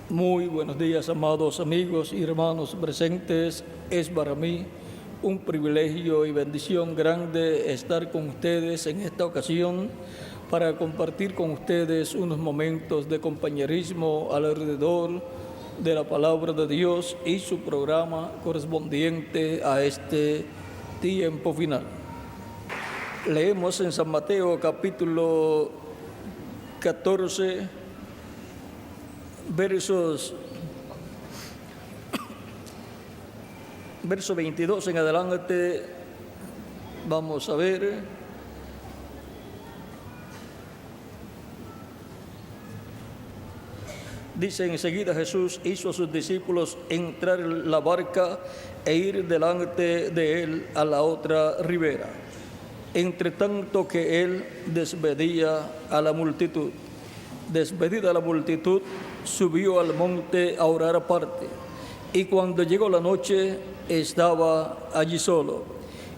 Muy buenos días, amados amigos y hermanos presentes. Es para mí un privilegio y bendición grande estar con ustedes en esta ocasión para compartir con ustedes unos momentos de compañerismo alrededor de la palabra de Dios y su programa correspondiente a este tiempo final. Leemos en San Mateo capítulo 14, verso 22 en adelante. Vamos a ver. Dice: enseguida Jesús hizo a sus discípulos entrar en la barca e ir delante de él a la otra ribera, entre tanto que él despedía a la multitud. Despedida la multitud, subió al monte a orar aparte, y cuando llegó la noche estaba allí solo,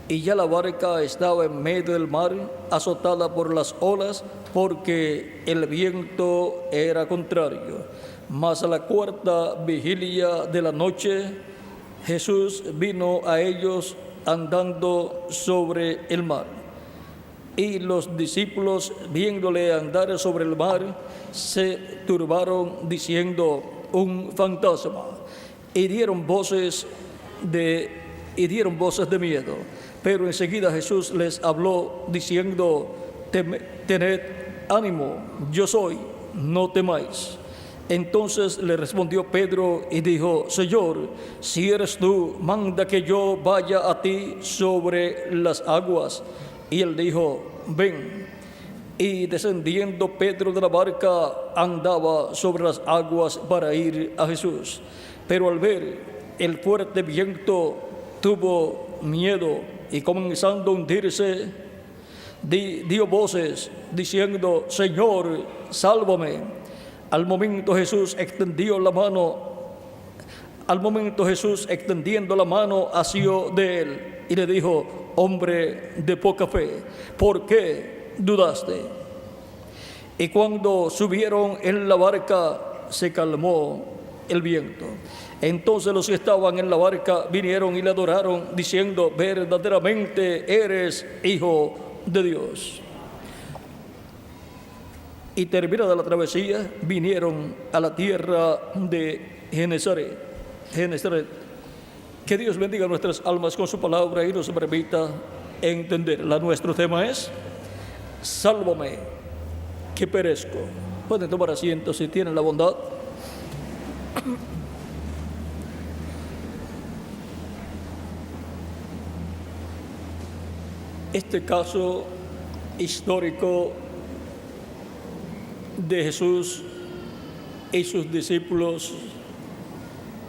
y ya la barca estaba en medio del mar, azotada por las olas, porque el viento era contrario. Mas a la cuarta vigilia de la noche, Jesús vino a ellos andando sobre el mar. Y los discípulos, viéndole andar sobre el mar, se turbaron, diciendo: un fantasma. Y dieron voces de miedo. Pero enseguida Jesús les habló, diciendo: tened ánimo, yo soy, no temáis. Entonces le respondió Pedro y dijo: Señor, si eres tú, manda que yo vaya a ti sobre las aguas. Y él dijo: ven. Y descendiendo Pedro de la barca, andaba sobre las aguas para ir a Jesús. Pero al ver el fuerte viento, tuvo miedo, y comenzando a hundirse, dio voces, diciendo: Señor, sálvame. Al momento Jesús extendiendo la mano, asió de él y le dijo: hombre de poca fe, ¿por qué dudaste? Y cuando subieron en la barca, se calmó el viento. Entonces los que estaban en la barca vinieron y le adoraron, diciendo: verdaderamente eres Hijo de Dios. Y terminada la travesía, vinieron a la tierra de Genesaret. Que Dios bendiga nuestras almas con su palabra y nos permita entenderla. Nuestro tema es: sálvame, que perezco. Pueden tomar asiento si tienen la bondad. Este caso histórico de Jesús y sus discípulos,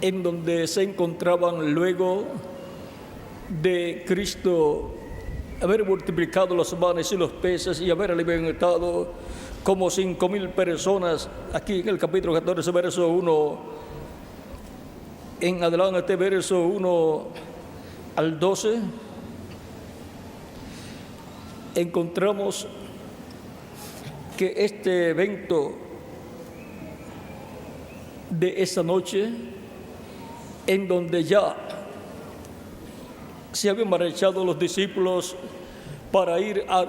en donde se encontraban luego de Cristo haber multiplicado los panes y los peces y haber alimentado como 5,000 personas. Aquí en el capítulo 14, verso 1 en adelante, verso 1 al 12, encontramos que este evento de esa noche, en donde ya se habían marchado los discípulos para ir a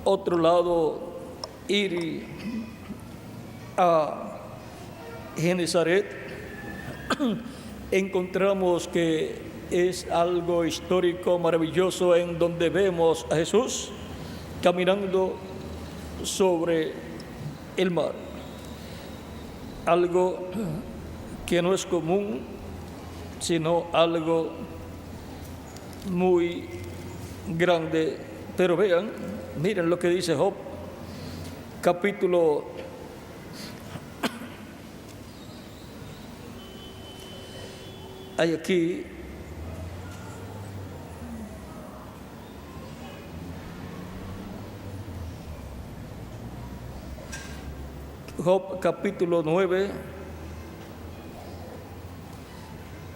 otro lado, ir a Genesaret, encontramos que es algo histórico, maravilloso, en donde vemos a Jesús caminando sobre el mar. Algo que no es común, sino algo muy grande. Pero miren lo que dice Job, capítulo 9,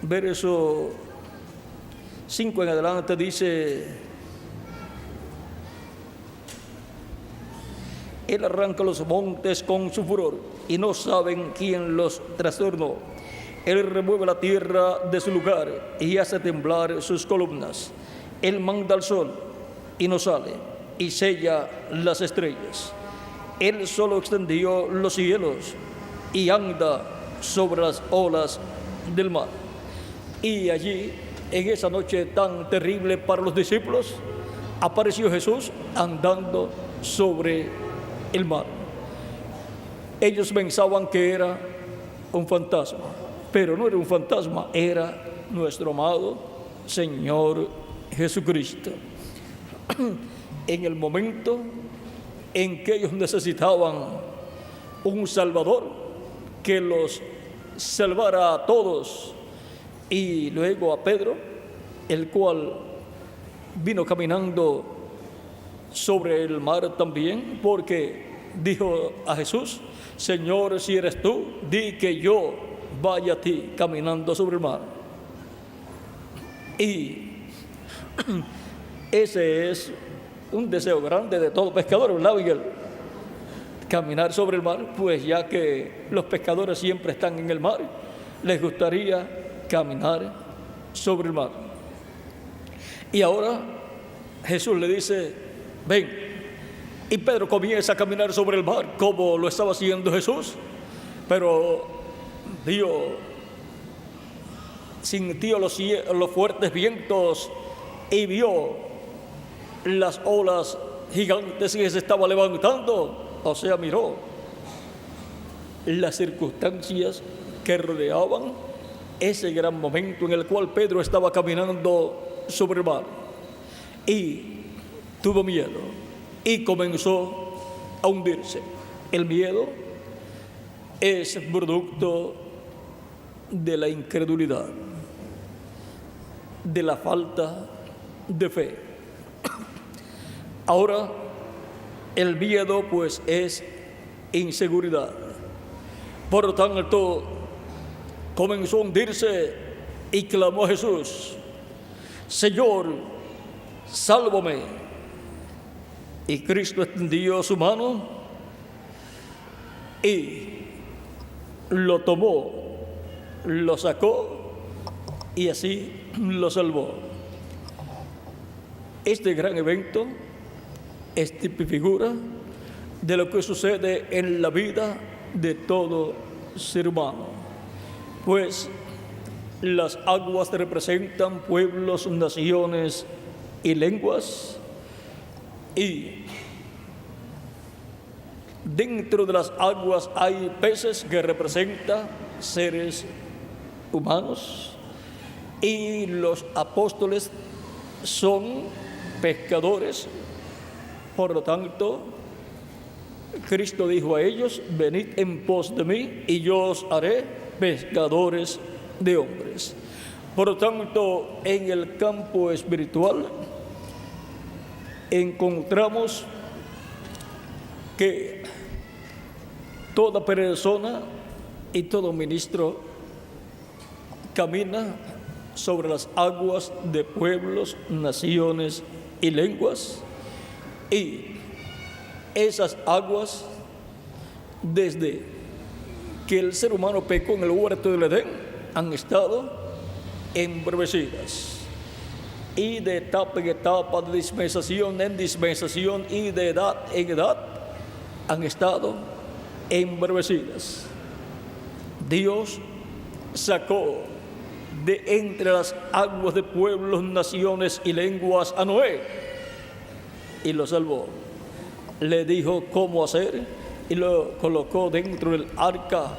verso 5 en adelante, dice: Él arranca los montes con su furor y no saben quién los trastornó. Él remueve la tierra de su lugar y hace temblar sus columnas. Él manda al sol y no sale, y sella las estrellas. Él solo extendió los cielos y anda sobre las olas del mar. Y allí, en esa noche tan terrible para los discípulos, apareció Jesús andando sobre el mar. Ellos pensaban que era un fantasma, pero no era un fantasma, era nuestro amado Señor Jesucristo. En el momento en que ellos necesitaban un Salvador que los salvara a todos, y luego a Pedro, el cual vino caminando sobre el mar también, porque dijo a Jesús: Señor, si eres tú, di que yo vaya a ti caminando sobre el mar. Y ese es un deseo grande de todo pescador, ¿verdad, Miguel? Caminar sobre el mar, pues ya que los pescadores siempre están en el mar, les gustaría caminar sobre el mar. Y ahora Jesús le dice: ven. Y Pedro comienza a caminar sobre el mar como lo estaba haciendo Jesús, pero sintió los fuertes vientos y vio las olas gigantes que se estaban levantando. O sea, miró las circunstancias que rodeaban ese gran momento en el cual Pedro estaba caminando sobre el mar, y tuvo miedo y comenzó a hundirse. El miedo es producto de la incredulidad, de la falta de fe. Ahora, el miedo pues es inseguridad. Por lo tanto, comenzó a hundirse y clamó a Jesús: Señor, sálvame. Y Cristo extendió su mano y lo tomó, lo sacó y así lo salvó. Este gran evento es figura de lo que sucede en la vida de todo ser humano, pues las aguas representan pueblos, naciones y lenguas, y dentro de las aguas hay peces que representan seres humanos, y los apóstoles son pescadores. Por lo tanto, Cristo dijo a ellos: venid en pos de mí y yo os haré pescadores de hombres. Por lo tanto, en el campo espiritual encontramos que toda persona y todo ministro camina sobre las aguas de pueblos, naciones y lenguas, y esas aguas, desde que el ser humano pecó en el huerto del Edén, han estado embravecidas, y de etapa en etapa, de dispensación en dispensación y de edad en edad, han estado embravecidas. Dios sacó de entre las aguas de pueblos, naciones y lenguas a Noé y lo salvó. Le dijo cómo hacer y lo colocó dentro del arca.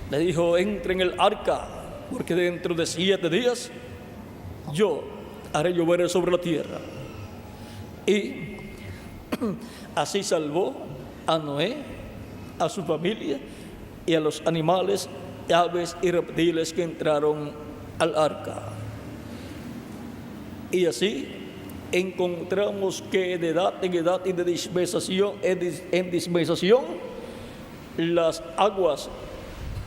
Le dijo: entre en el arca, porque dentro de 7 días yo haré llover sobre la tierra. Y así salvó a Noé, a su familia y a los animales, aves y reptiles que entraron al arca. Y así encontramos que de edad en edad y de dispensación en dispensación, las aguas,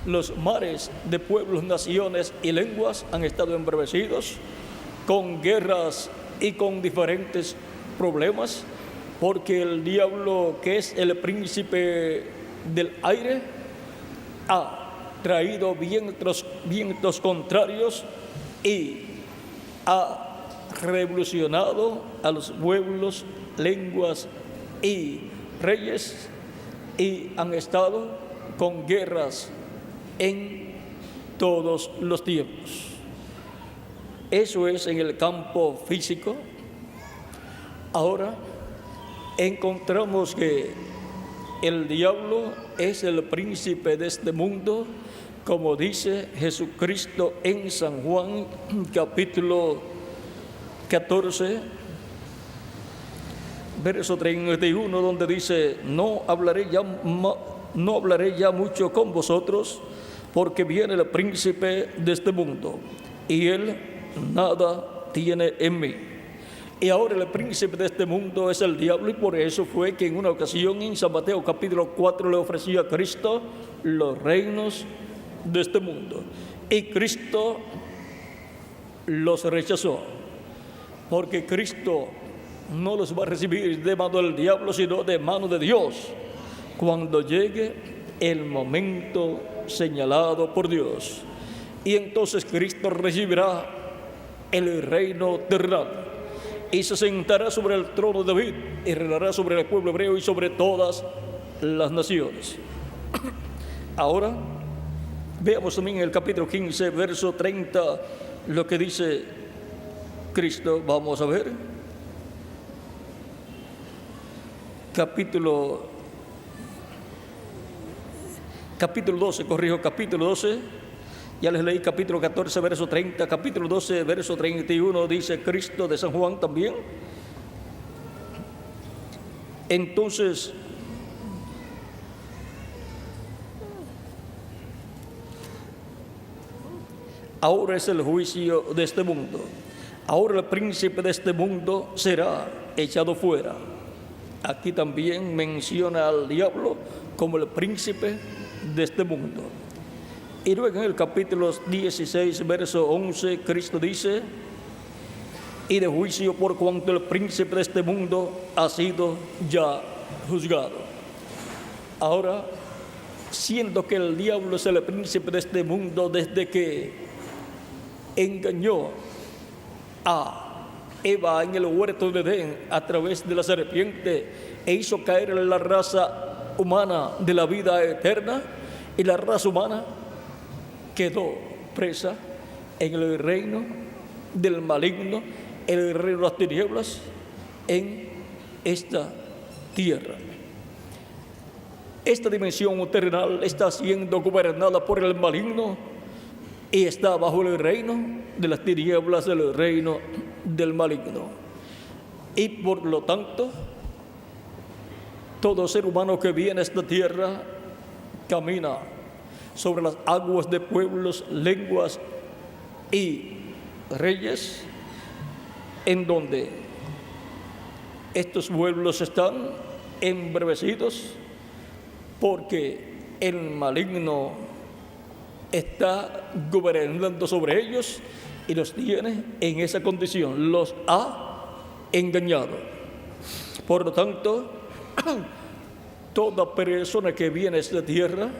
los mares de pueblos, naciones y lenguas han estado embravecidos con guerras y con diferentes problemas, porque el diablo, que es el príncipe del aire, ha traído vientos contrarios y ha revolucionado a los pueblos, lenguas y reyes, y han estado con guerras en todos los tiempos. Eso es en el campo físico. Ahora encontramos que el diablo es el príncipe de este mundo, como dice Jesucristo en San Juan, capítulo 14, verso 31, donde dice: no hablaré ya mucho con vosotros, porque viene el príncipe de este mundo, y él nada tiene en mí. Y ahora el príncipe de este mundo es el diablo, y por eso fue que en una ocasión en San Mateo capítulo 4 le ofreció a Cristo los reinos de este mundo, y Cristo los rechazó, porque Cristo no los va a recibir de mano del diablo, sino de mano de Dios, cuando llegue el momento señalado por Dios. Y entonces Cristo recibirá el reino terrenal y se sentará sobre el trono de David y reinará sobre el pueblo hebreo y sobre todas las naciones. Ahora veamos también en el capítulo 15, verso 30, lo que dice Cristo. Vamos a ver. Capítulo 12, ya les leí capítulo 14, verso 30, capítulo 12, verso 31, dice Cristo de San Juan también. Entonces, ahora es el juicio de este mundo. Ahora el príncipe de este mundo será echado fuera. Aquí también menciona al diablo como el príncipe de este mundo. Y luego en el capítulo 16, verso 11, Cristo dice: y de juicio por cuanto el príncipe de este mundo ha sido ya juzgado. Ahora, siendo que el diablo es el príncipe de este mundo desde que engañó a Eva en el huerto de Edén a través de la serpiente e hizo caer en la raza humana de la vida eterna, y la raza humana quedó presa en el reino del maligno, en el reino de las tinieblas, en esta tierra. Esta dimensión terrenal está siendo gobernada por el maligno y está bajo el reino de las tinieblas, del reino del maligno. Y por lo tanto, todo ser humano que viene a esta tierra camina sobre las aguas de pueblos, lenguas y reyes, en donde estos pueblos están embravecidos porque el maligno está gobernando sobre ellos y los tiene en esa condición, los ha engañado. Por lo tanto, toda persona que viene a esta tierra,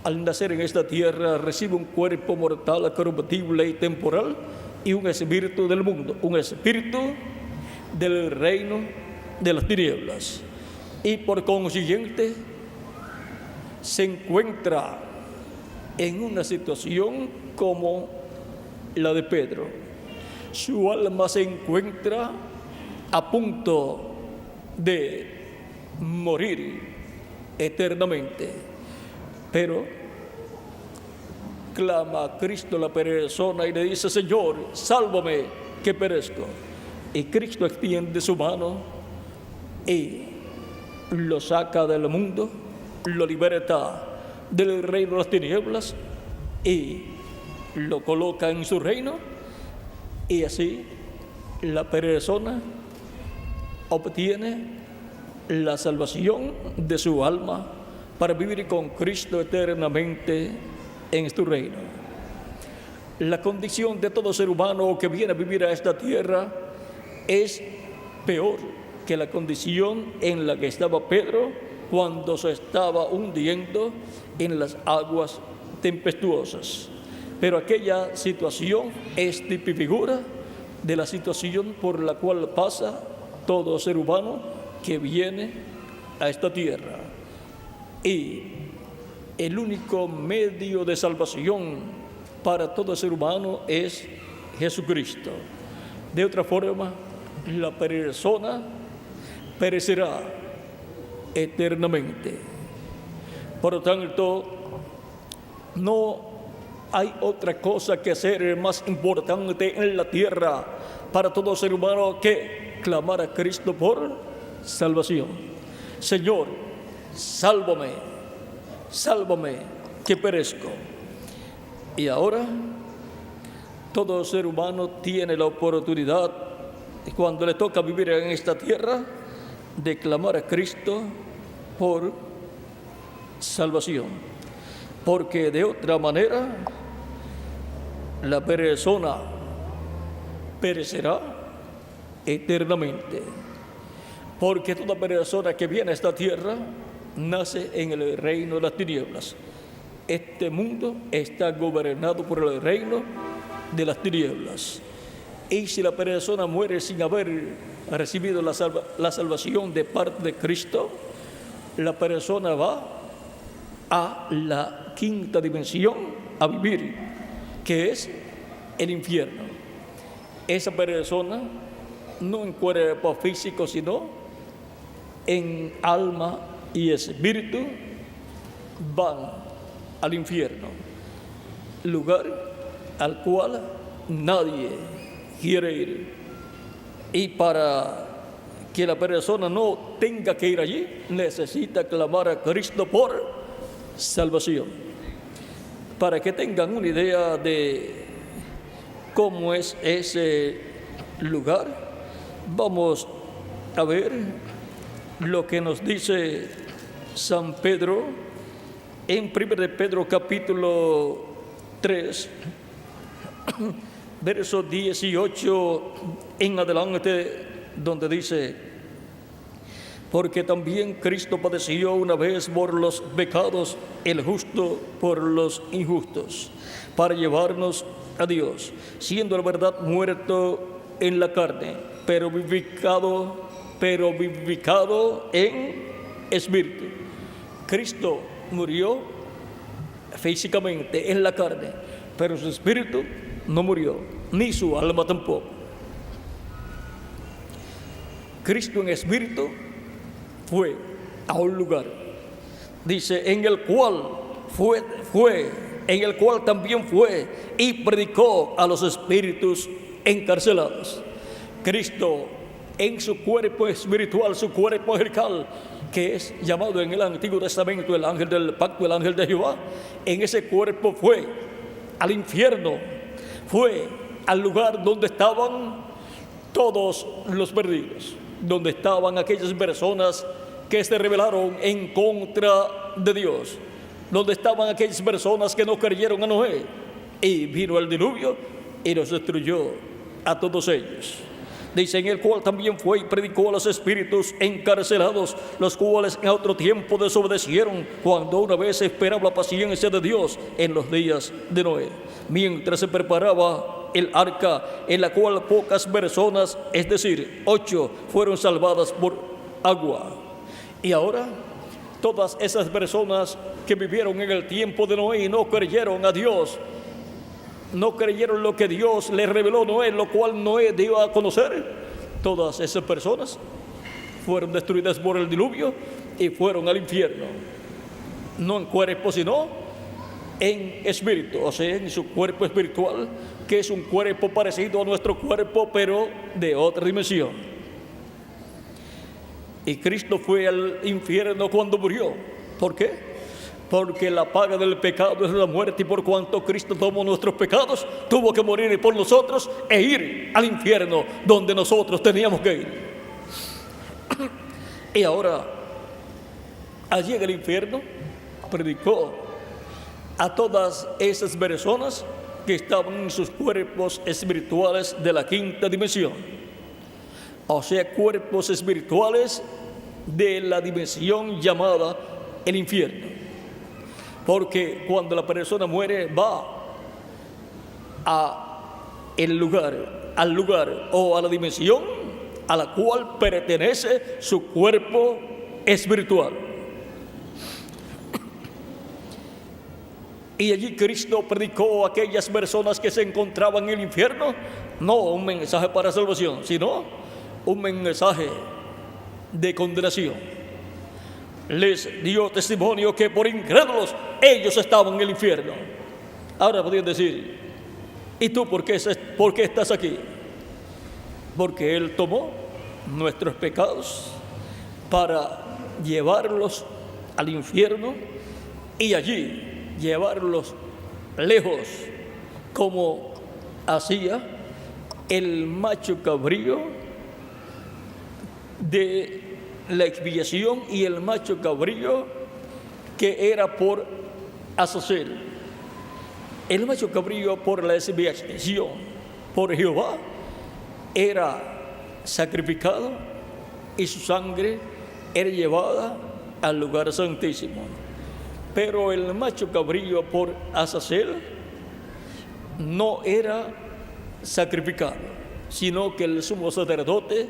al nacer en esta tierra, recibe un cuerpo mortal, corruptible y temporal, y un espíritu del mundo, un espíritu del reino de las tinieblas. Y por consiguiente, se encuentra en una situación como la de Pedro. Su alma se encuentra a punto de morir eternamente, pero clama a Cristo la persona y le dice: Señor, sálvame que perezco. Y Cristo extiende su mano y lo saca del mundo, lo liberta del reino de las tinieblas y lo coloca en su reino, y así la persona obtiene la salvación de su alma para vivir con Cristo eternamente en su reino. La condición de todo ser humano que viene a vivir a esta tierra es peor que la condición en la que estaba Pedro cuando se estaba hundiendo en las aguas tempestuosas. Pero aquella situación es tipo y figura de la situación por la cual pasa todo ser humano que viene a esta tierra. Y el único medio de salvación para todo ser humano es Jesucristo. De otra forma, la persona perecerá eternamente. Por lo tanto, no hay otra cosa que ser más importante en la tierra para todo ser humano que clamar a Cristo por salvación. Señor, sálvame, sálvame, que perezco. Y ahora, todo ser humano tiene la oportunidad, cuando le toca vivir en esta tierra, de clamar a Cristo por salvación. Porque de otra manera, la persona perecerá eternamente. Porque toda persona que viene a esta tierra nace en el reino de las tinieblas. Este mundo está gobernado por el reino de las tinieblas. Y si la persona muere sin haber recibido la salvación de parte de Cristo, la persona va a la quinta dimensión a vivir, que es el infierno. Esa persona, no en cuerpo físico, sino en alma y espíritu, van al infierno, lugar al cual nadie quiere ir. Y para que la persona no tenga que ir allí, necesita clamar a Cristo por salvación. Para que tengan una idea de cómo es ese lugar, vamos a ver lo que nos dice San Pedro en 1 de Pedro capítulo 3, verso 18 en adelante, donde dice: porque también Cristo padeció una vez por los pecados, el justo por los injustos, para llevarnos a Dios, siendo la verdad muerto en la carne, pero vivificado en espíritu. Cristo murió físicamente en la carne, pero su espíritu no murió, ni su alma tampoco. Cristo en espíritu fue a un lugar, dice, en el cual también fue y predicó a los espíritus encarcelados. Cristo en su cuerpo espiritual, su cuerpo angelical, que es llamado en el Antiguo Testamento el ángel del pacto, el ángel de Jehová, en ese cuerpo fue al infierno, fue al lugar donde estaban todos los perdidos, donde estaban aquellas personas que se rebelaron en contra de Dios, donde estaban aquellas personas que no creyeron a Noé, y vino el diluvio y los destruyó a todos ellos. Dice, en el cual también fue y predicó a los espíritus encarcelados, los cuales en otro tiempo desobedecieron, cuando una vez esperaba la paciencia de Dios en los días de Noé, mientras se preparaba el arca, en la cual pocas personas, es decir, 8, fueron salvadas por agua. Y ahora, todas esas personas que vivieron en el tiempo de Noé y no creyeron a Dios, no creyeron lo que Dios les reveló a Noé, lo cual Noé dio a conocer, todas esas personas fueron destruidas por el diluvio y fueron al infierno, no en cuerpo sino en espíritu, o sea, en su cuerpo espiritual, que es un cuerpo parecido a nuestro cuerpo, pero de otra dimensión. Y Cristo fue al infierno cuando murió. ¿Por qué? Porque la paga del pecado es la muerte, y por cuanto Cristo tomó nuestros pecados, tuvo que morir por nosotros e ir al infierno donde nosotros teníamos que ir. Y ahora, allí en el infierno, predicó a todas esas personas que estaban en sus cuerpos espirituales de la quinta dimensión. O sea, cuerpos espirituales de la dimensión llamada el infierno. Porque cuando la persona muere va al lugar o a la dimensión a la cual pertenece su cuerpo espiritual. Y allí Cristo predicó a aquellas personas que se encontraban en el infierno, no un mensaje para salvación, sino un mensaje de condenación. Les dio testimonio que por incrédulos ellos estaban en el infierno. Ahora podrían decir, ¿y tú por qué estás aquí? Porque Él tomó nuestros pecados para llevarlos al infierno y allí llevarlos lejos, como hacía el macho cabrío de la expiación y el macho cabrío que era por Azazel. El macho cabrío por la expiación por Jehová era sacrificado y su sangre era llevada al lugar santísimo. Pero el macho cabrío por Azazel no era sacrificado, sino que el sumo sacerdote,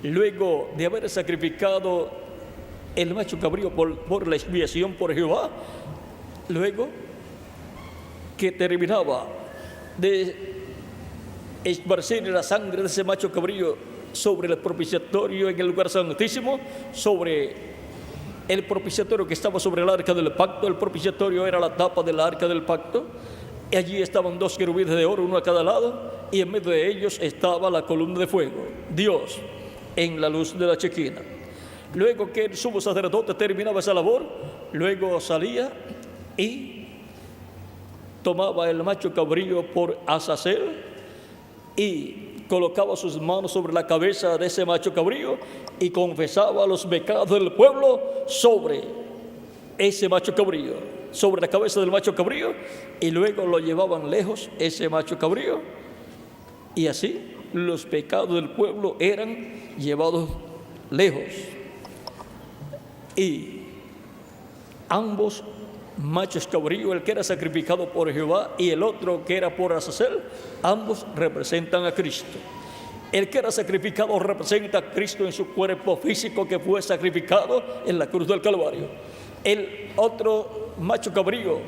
luego de haber sacrificado el macho cabrío por la expiación por Jehová, luego que terminaba de esparcir la sangre de ese macho cabrío sobre el propiciatorio en el lugar santísimo, sobre el propiciatorio que estaba sobre el arca del pacto. El propiciatorio era la tapa del arca del pacto, y allí estaban 2 querubines de oro, uno a cada lado, y en medio de ellos estaba la columna de fuego, Dios en la luz de la chequina. Luego que el sumo sacerdote terminaba esa labor, luego salía y tomaba el macho cabrío por Azazel y colocaba sus manos sobre la cabeza de ese macho cabrío y confesaba los pecados del pueblo sobre ese macho cabrío, sobre la cabeza del macho cabrío, y luego lo llevaban lejos ese macho cabrío, y así los pecados del pueblo eran llevados lejos. Y ambos machos cabrío, el que era sacrificado por Jehová y el otro que era por Azazel, ambos representan a Cristo. El que era sacrificado representa a Cristo en su cuerpo físico que fue sacrificado en la cruz del Calvario. El otro macho cabrío,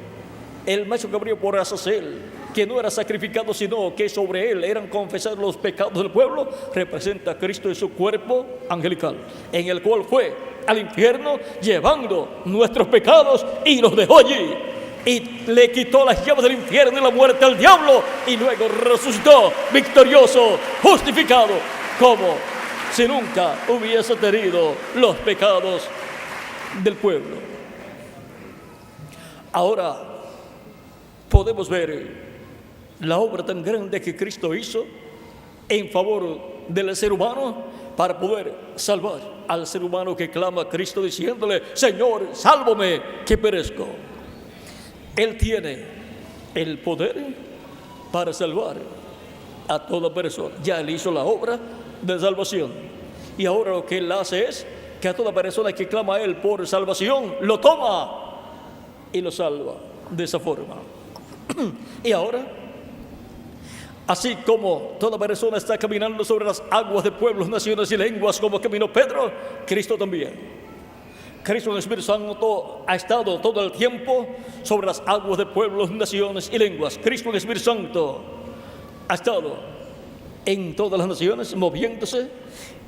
el macho cabrío por Azazel, que no era sacrificado, sino que sobre él eran confesados los pecados del pueblo, representa a Cristo en su cuerpo angelical, en el cual fue al infierno llevando nuestros pecados y los dejó allí, y le quitó las llaves del infierno y la muerte al diablo, y luego resucitó victorioso, justificado, como si nunca hubiese tenido los pecados del pueblo. Ahora podemos ver la obra tan grande que Cristo hizo en favor del ser humano para poder salvar al ser humano que clama a Cristo diciéndole: Señor, sálvame que perezco. Él tiene el poder para salvar a toda persona. Ya Él hizo la obra de salvación, y ahora lo que Él hace es que a toda persona que clama a Él por salvación, lo toma y lo salva de esa forma. Y ahora, así como toda persona está caminando sobre las aguas de pueblos, naciones y lenguas como caminó Pedro, Cristo también. Cristo en el Espíritu Santo ha estado todo el tiempo sobre las aguas de pueblos, naciones y lenguas. Cristo en el Espíritu Santo ha estado en todas las naciones, moviéndose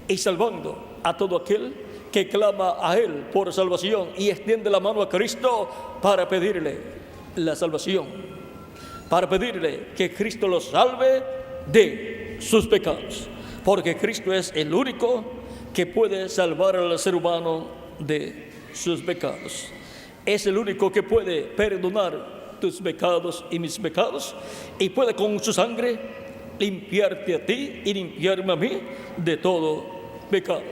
y salvando a todo aquel que clama a Él por salvación y extiende la mano a Cristo para pedirle la salvación, para pedirle que Cristo los salve de sus pecados, porque Cristo es el único que puede salvar al ser humano de sus pecados. Es el único que puede perdonar tus pecados y mis pecados, y puede con su sangre limpiarte a ti y limpiarme a mí de todo pecado.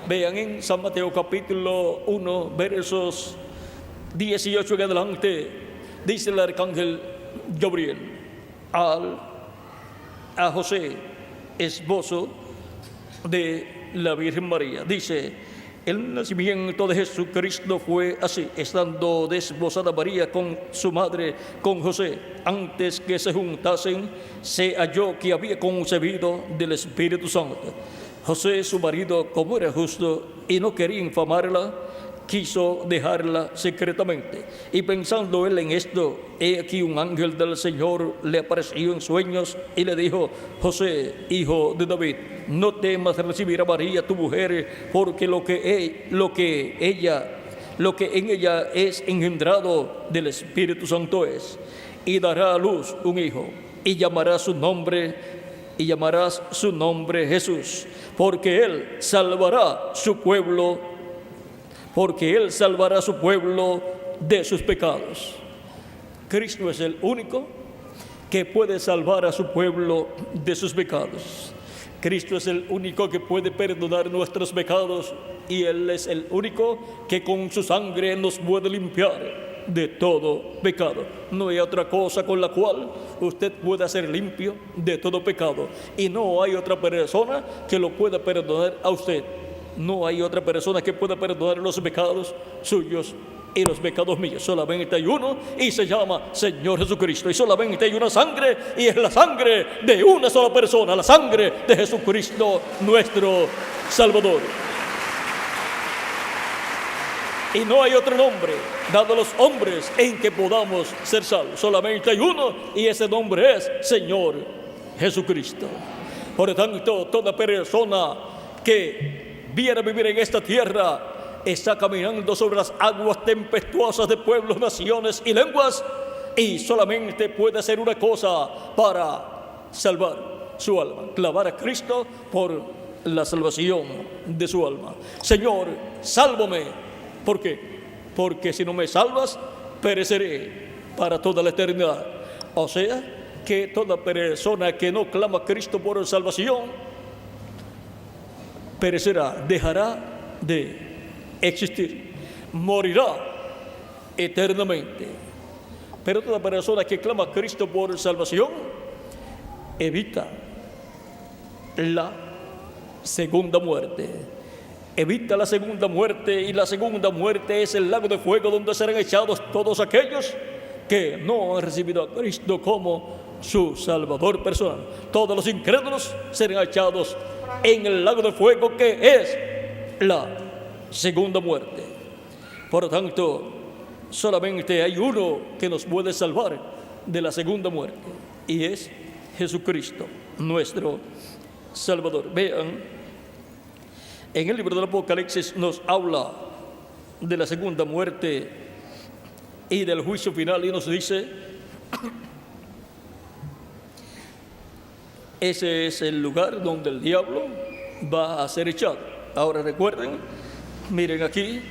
Vean en San Mateo capítulo 1, versos 18 en adelante, dice el arcángel Gabriel a José, esposo de la Virgen María, dice: El nacimiento de Jesucristo fue así: estando desposada María con su madre, con José, antes que se juntasen, se halló que había concebido del Espíritu Santo. José, su marido, como era justo y no quería infamarla, quiso dejarla secretamente. Y pensando él en esto, he aquí un ángel del Señor le apareció en sueños y le dijo: José, hijo de David, no temas recibir a María tu mujer, porque lo que en ella es engendrado del Espíritu Santo es, y dará a luz un hijo, y llamarás su nombre Jesús, porque él salvará su pueblo de sus pecados. Cristo es el único que puede salvar a su pueblo de sus pecados. Cristo es el único que puede perdonar nuestros pecados, y Él es el único que con su sangre nos puede limpiar de todo pecado. No hay otra cosa con la cual usted pueda ser limpio de todo pecado, y no hay otra persona que lo pueda perdonar a usted. No hay otra persona que pueda perdonar los pecados suyos y los pecados míos. Solamente hay uno, y se llama Señor Jesucristo. Y solamente hay una sangre, y es la sangre de una sola persona, la sangre de Jesucristo, nuestro Salvador. Y no hay otro nombre dado a los hombres en que podamos ser salvos. Solamente hay uno, y ese nombre es Señor Jesucristo. Por lo tanto, toda persona que viene a vivir en esta tierra está caminando sobre las aguas tempestuosas de pueblos, naciones y lenguas, y solamente puede hacer una cosa para salvar su alma: clavar a Cristo por la salvación de su alma. Señor, sálvame. ¿Por qué? Porque si no me salvas, pereceré para toda la eternidad. O sea, que toda persona que no clama a Cristo por salvación perecerá, dejará de existir, morirá eternamente. Pero toda persona que clama a Cristo por salvación evita la segunda muerte. Evita la segunda muerte, y la segunda muerte es el lago de fuego donde serán echados todos aquellos que no han recibido a Cristo como su Salvador personal. Todos los incrédulos serán echados en el lago de fuego, que es la segunda muerte. Por lo tanto, solamente hay uno que nos puede salvar de la segunda muerte, y es Jesucristo, nuestro Salvador. Vean, en el libro del Apocalipsis nos habla de la segunda muerte y del juicio final, y nos dice: ese es el lugar donde el diablo va a ser echado. Ahora recuerden, miren aquí,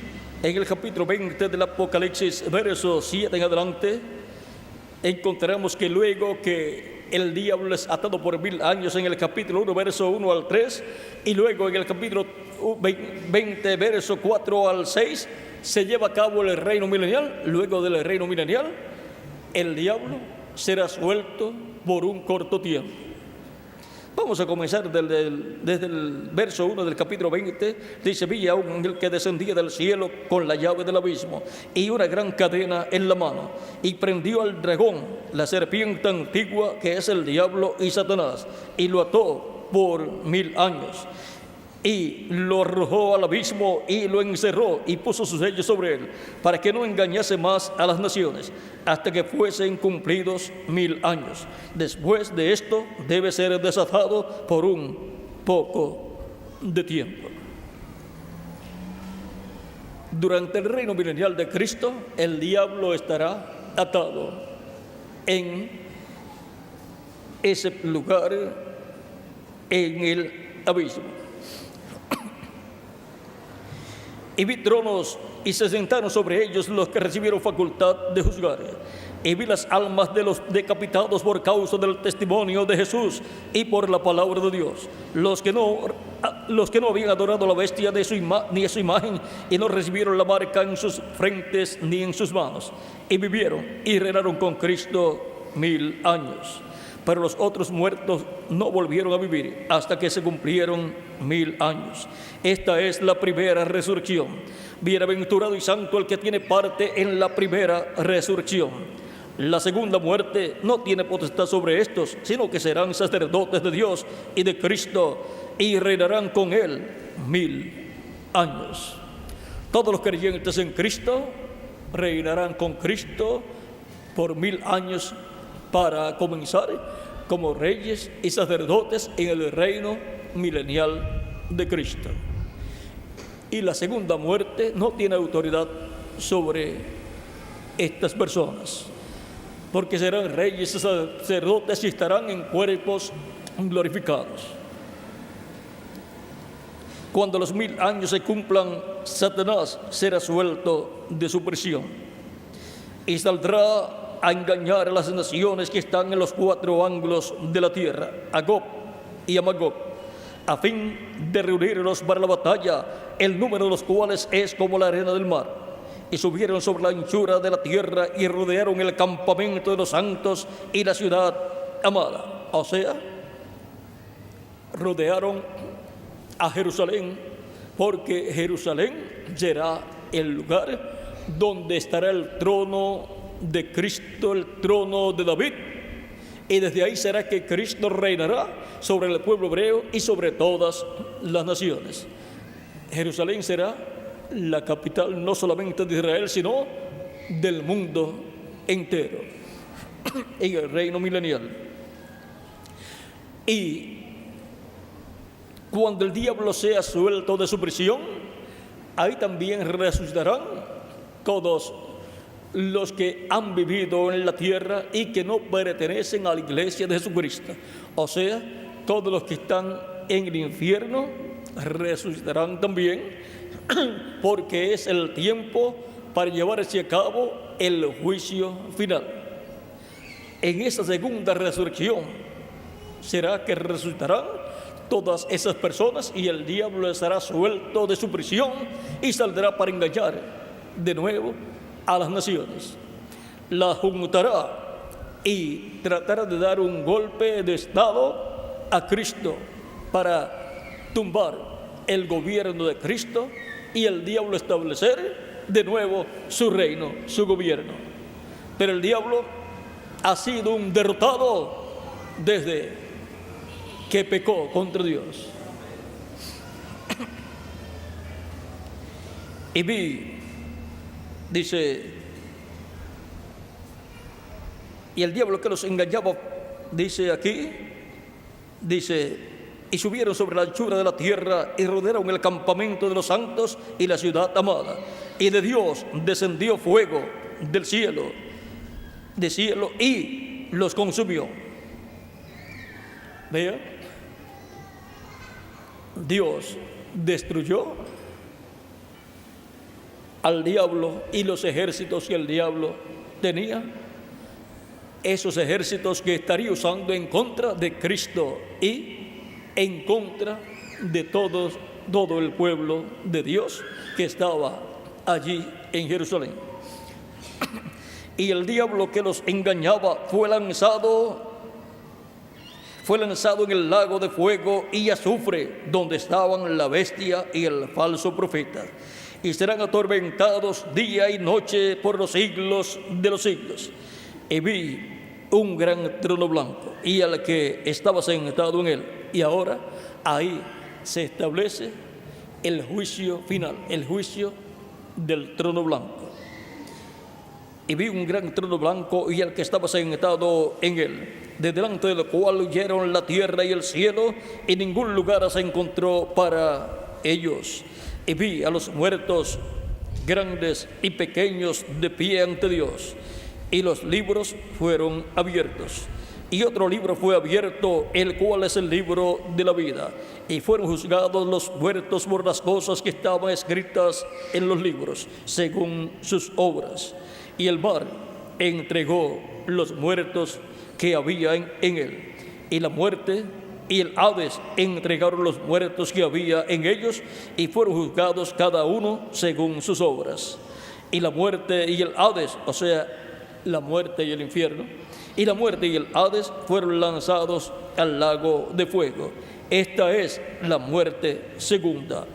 en el capítulo 20 del Apocalipsis, verso 7 en adelante, encontramos que luego que el diablo es atado por 1000 años, en el capítulo 1, verso 1 al 3, y luego en el capítulo 20, verso 4 al 6, se lleva a cabo el reino milenial. Luego del reino milenial, el diablo será suelto por un corto tiempo. Vamos a comenzar desde el verso 1 del capítulo 20. Dice: vi a un ángel que descendía del cielo con la llave del abismo y una gran cadena en la mano, y prendió al dragón, la serpiente antigua, que es el diablo y Satanás, y lo ató por 1000 años, y lo arrojó al abismo y lo encerró, y puso sus sellos sobre él, para que no engañase más a las naciones, hasta que fuesen cumplidos 1000 años. Después de esto debe ser desatado por un poco de tiempo. Durante el reino milenial de Cristo, el diablo estará atado en ese lugar, en el abismo. Y vi tronos, y se sentaron sobre ellos los que recibieron facultad de juzgar. Y vi las almas de los decapitados por causa del testimonio de Jesús y por la palabra de Dios, los que no habían adorado a la bestia ni a su imagen, y no recibieron la marca en sus frentes ni en sus manos, y vivieron y reinaron con Cristo 1000 años. pero los otros muertos no volvieron a vivir hasta que se cumplieron 1000 años. Esta es la primera resurrección. Bienaventurado y santo el que tiene parte en la primera resurrección. La segunda muerte no tiene potestad sobre estos, sino que serán sacerdotes de Dios y de Cristo y reinarán con Él 1000 años. Todos los creyentes en Cristo reinarán con Cristo por 1000 años para comenzar como reyes y sacerdotes en el reino milenial de Cristo. Y la segunda muerte no tiene autoridad sobre estas personas, porque serán reyes y sacerdotes y estarán en cuerpos glorificados. Cuando los 1000 años se cumplan, Satanás será suelto de su prisión y saldrá a engañar a las naciones que están en los 4 ángulos de la tierra, a Gog y a Magog, a fin de reunirlos para la batalla, el número de los cuales es como la arena del mar. Y subieron sobre la anchura de la tierra y rodearon el campamento de los santos y la ciudad amada. O sea, rodearon a Jerusalén, porque Jerusalén será el lugar donde estará el trono de Cristo, el trono de David, y desde ahí será que Cristo reinará sobre el pueblo hebreo y sobre todas las naciones. Jerusalén será la capital no solamente de Israel, sino del mundo entero, en el reino milenial. Y cuando el diablo sea suelto de su prisión, ahí también resucitarán todos los que han vivido en la tierra y que no pertenecen a la iglesia de Jesucristo. O sea, todos los que están en el infierno resucitarán también, porque es el tiempo para llevarse a cabo el juicio final. En esa segunda resurrección será que resucitarán todas esas personas y el diablo estará suelto de su prisión y saldrá para engañar de nuevo a las naciones. La juntará y tratará de dar un golpe de estado a Cristo para tumbar el gobierno de Cristo y el diablo establecer de nuevo su reino, su gobierno. Pero el diablo ha sido un derrotado desde que pecó contra Dios. Y vi, dice, y el diablo que los engañaba, dice aquí, dice, y subieron sobre la anchura de la tierra y rodearon el campamento de los santos y la ciudad amada. Y de Dios descendió fuego del cielo, y los consumió. Vea, Dios destruyó al diablo y los ejércitos que el diablo tenía, esos ejércitos que estaría usando en contra de Cristo y en contra de todo el pueblo de Dios que estaba allí en Jerusalén. Y el diablo que los engañaba fue lanzado en el lago de fuego y azufre, donde estaban la bestia y el falso profeta, y serán atormentados día y noche por los siglos de los siglos. Y vi un gran trono blanco y al que estaba sentado en él, y ahora ahí se establece el juicio final, el juicio del trono blanco. Y vi un gran trono blanco y al que estaba sentado en él, de delante del cual huyeron la tierra y el cielo, y ningún lugar se encontró para ellos. Y vi a los muertos, grandes y pequeños, de pie ante Dios, y los libros fueron abiertos. Y otro libro fue abierto, el cual es el libro de la vida. Y fueron juzgados los muertos por las cosas que estaban escritas en los libros, según sus obras. Y el mar entregó los muertos que había en él. Y la muerte y el Hades entregaron los muertos que había en ellos, y fueron juzgados cada uno según sus obras. Y la muerte y el Hades, o sea, la muerte y el infierno, y la muerte y el Hades fueron lanzados al lago de fuego. Esta es la muerte segunda.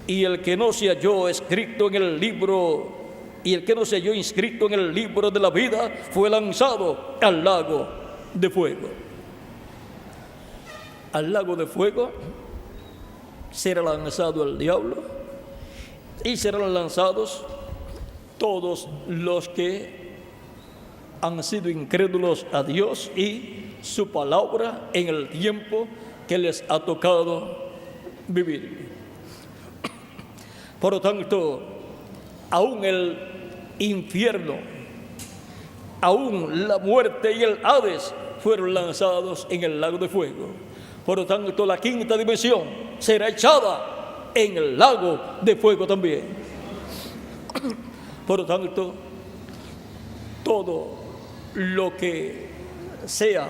Y el que no se halló escrito en el libro, y el que no se halló inscrito en el libro de la vida, fue lanzado al lago de fuego. Al lago de fuego será lanzado el diablo, y serán lanzados todos los que han sido incrédulos a Dios y su palabra en el tiempo que les ha tocado vivir. Por lo tanto, aún el infierno, aún la muerte y el Hades fueron lanzados en el lago de fuego. Por lo tanto, la quinta dimensión será echada en el lago de fuego también. Por lo tanto, todo lo que sea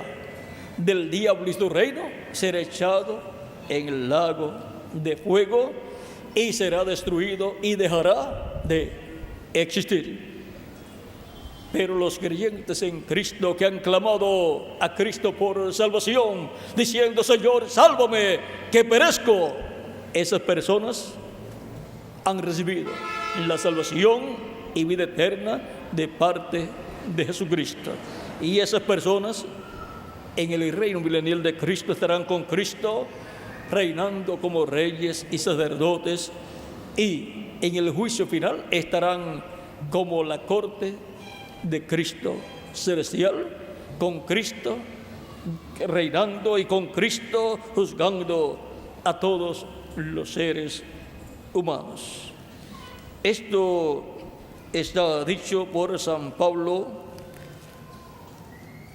del diablo y su reino será echado en el lago de fuego y será destruido y dejará de existir. Pero los creyentes en Cristo que han clamado a Cristo por salvación, diciendo: Señor, sálvame, que perezco, esas personas han recibido la salvación y vida eterna de parte de Jesucristo. Y esas personas en el reino milenial de Cristo estarán con Cristo, reinando como reyes y sacerdotes, y en el juicio final estarán como la corte de Cristo celestial, con Cristo reinando y con Cristo juzgando a todos los seres humanos. Esto está dicho por San Pablo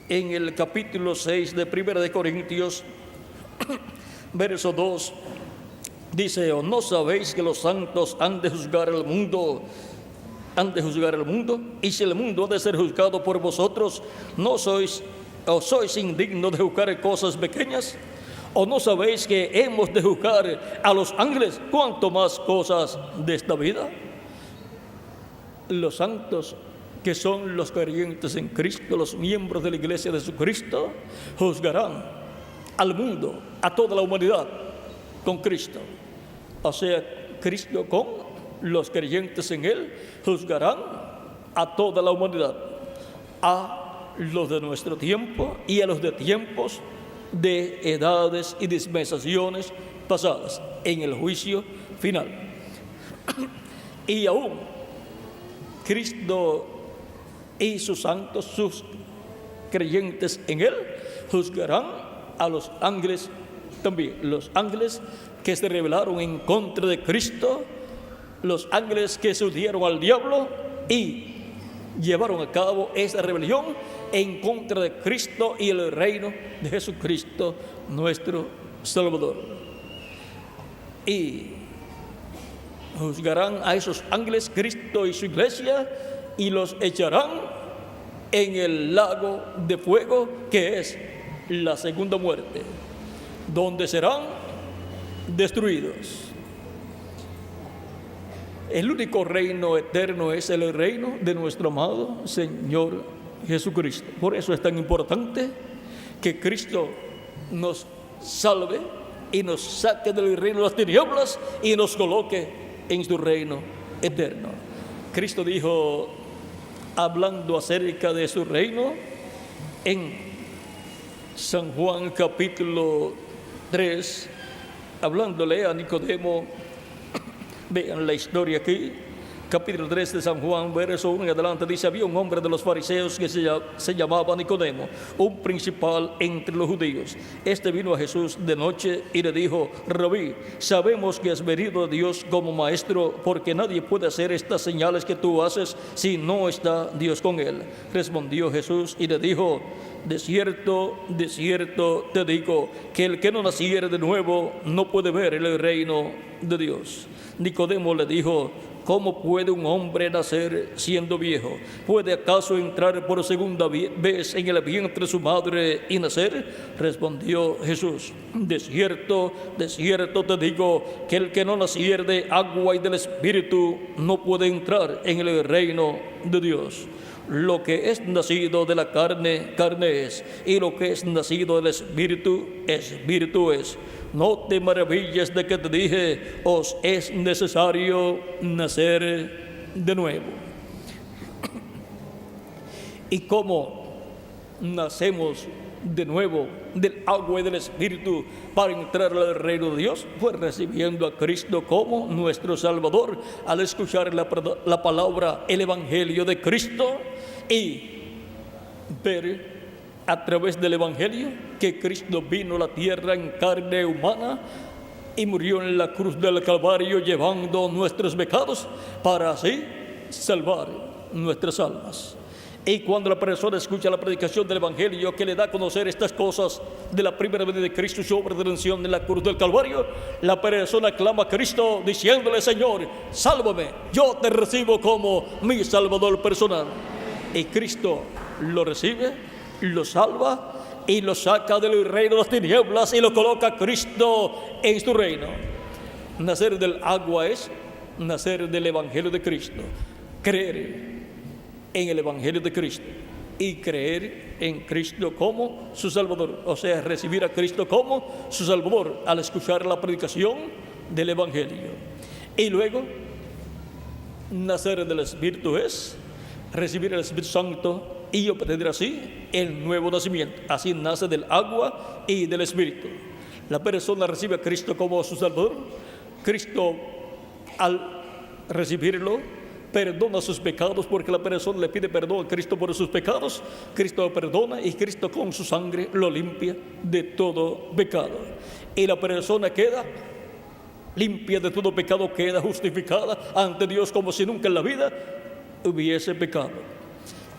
en el capítulo 6 de 1 de Corintios, verso 2. Dice: ¿o no sabéis que los santos han de juzgar el mundo? Y si el mundo ha de ser juzgado por vosotros, ¿no sois indignos de juzgar cosas pequeñas? ¿O no sabéis que hemos de juzgar a los ángeles? ¿Cuánto más cosas de esta vida? Los santos, que son los creyentes en Cristo, los miembros de la iglesia de Jesucristo, juzgarán al mundo, a toda la humanidad, con Cristo. O sea, Cristo con los creyentes en Él juzgarán a toda la humanidad, a los de nuestro tiempo y a los de tiempos de edades y dispensaciones pasadas, en el juicio final. Y aún Cristo y sus santos, sus creyentes en Él, juzgarán a los ángeles también. Los ángeles que se rebelaron en contra de Cristo, los ángeles que se unieron al diablo y llevaron a cabo esa rebelión en contra de Cristo y el reino de Jesucristo, nuestro Salvador. Y juzgarán a esos ángeles, Cristo y su iglesia, y los echarán en el lago de fuego, que es la segunda muerte, donde serán destruidos. El único reino eterno es el reino de nuestro amado Señor Jesucristo. Por eso es tan importante que Cristo nos salve y nos saque del reino de las tinieblas y nos coloque en su reino eterno. Cristo dijo, hablando acerca de su reino, en San Juan capítulo 3, hablándole a Nicodemo. Vean la historia aquí, capítulo 3 de San Juan, verso 1 en adelante, dice: había un hombre de los fariseos que se llamaba Nicodemo, un principal entre los judíos. Este vino a Jesús de noche y le dijo: Rabí, sabemos que has venido de Dios como maestro, porque nadie puede hacer estas señales que tú haces si no está Dios con él. Respondió Jesús y le dijo: de cierto te digo, que el que no naciere de nuevo no puede ver el reino de Dios. Nicodemo le dijo: ¿cómo puede un hombre nacer siendo viejo? ¿Puede acaso entrar por segunda vez en el vientre de su madre y nacer? Respondió Jesús: de cierto te digo, que el que no naciere de agua y del Espíritu no puede entrar en el reino de Dios. Lo que es nacido de la carne, carne es, y lo que es nacido del Espíritu es. No te maravilles de que te dije, os es necesario nacer de nuevo. ¿Y cómo nacemos de nuevo del agua y del Espíritu para entrar al reino de Dios? Pues recibiendo a Cristo como nuestro Salvador, al escuchar la palabra, el Evangelio de Cristo, y ver a través del Evangelio que Cristo vino a la tierra en carne humana y murió en la cruz del Calvario llevando nuestros pecados para así salvar nuestras almas. Y cuando la persona escucha la predicación del Evangelio que le da a conocer estas cosas de la primera venida de Cristo, su obra de redención en la cruz del Calvario, la persona clama a Cristo diciéndole: Señor, sálvame, yo te recibo como mi Salvador personal. Y Cristo lo recibe, lo salva y lo saca del reino de las tinieblas y lo coloca a Cristo en su reino. Nacer del agua es nacer del Evangelio de Cristo, creer en el Evangelio de Cristo y creer en Cristo como su Salvador, o sea, recibir a Cristo como su Salvador al escuchar la predicación del Evangelio. Y luego, nacer del Espíritu es recibir el Espíritu Santo y obtener así el nuevo nacimiento. Así nace del agua y del Espíritu. La persona recibe a Cristo como su Salvador. Cristo, al recibirlo, perdona sus pecados, porque la persona le pide perdón a Cristo por sus pecados. Cristo lo perdona y Cristo con su sangre lo limpia de todo pecado. Y la persona queda limpia de todo pecado, queda justificada ante Dios como si nunca en la vida hubiese pecado.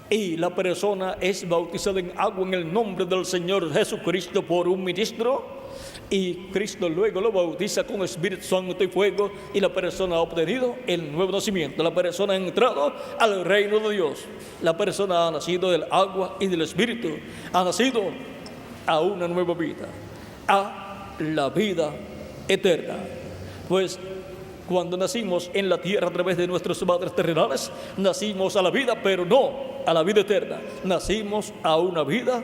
Y la persona es bautizada en agua en el nombre del Señor Jesucristo por un ministro, y Cristo luego lo bautiza con Espíritu Santo y fuego, y la persona ha obtenido el nuevo nacimiento. La persona ha entrado al reino de Dios. La persona ha nacido del agua y del Espíritu, ha nacido a una nueva vida, a la vida eterna. Pues cuando nacimos en la tierra a través de nuestros padres terrenales, nacimos a la vida, pero no a la vida eterna. Nacimos a una vida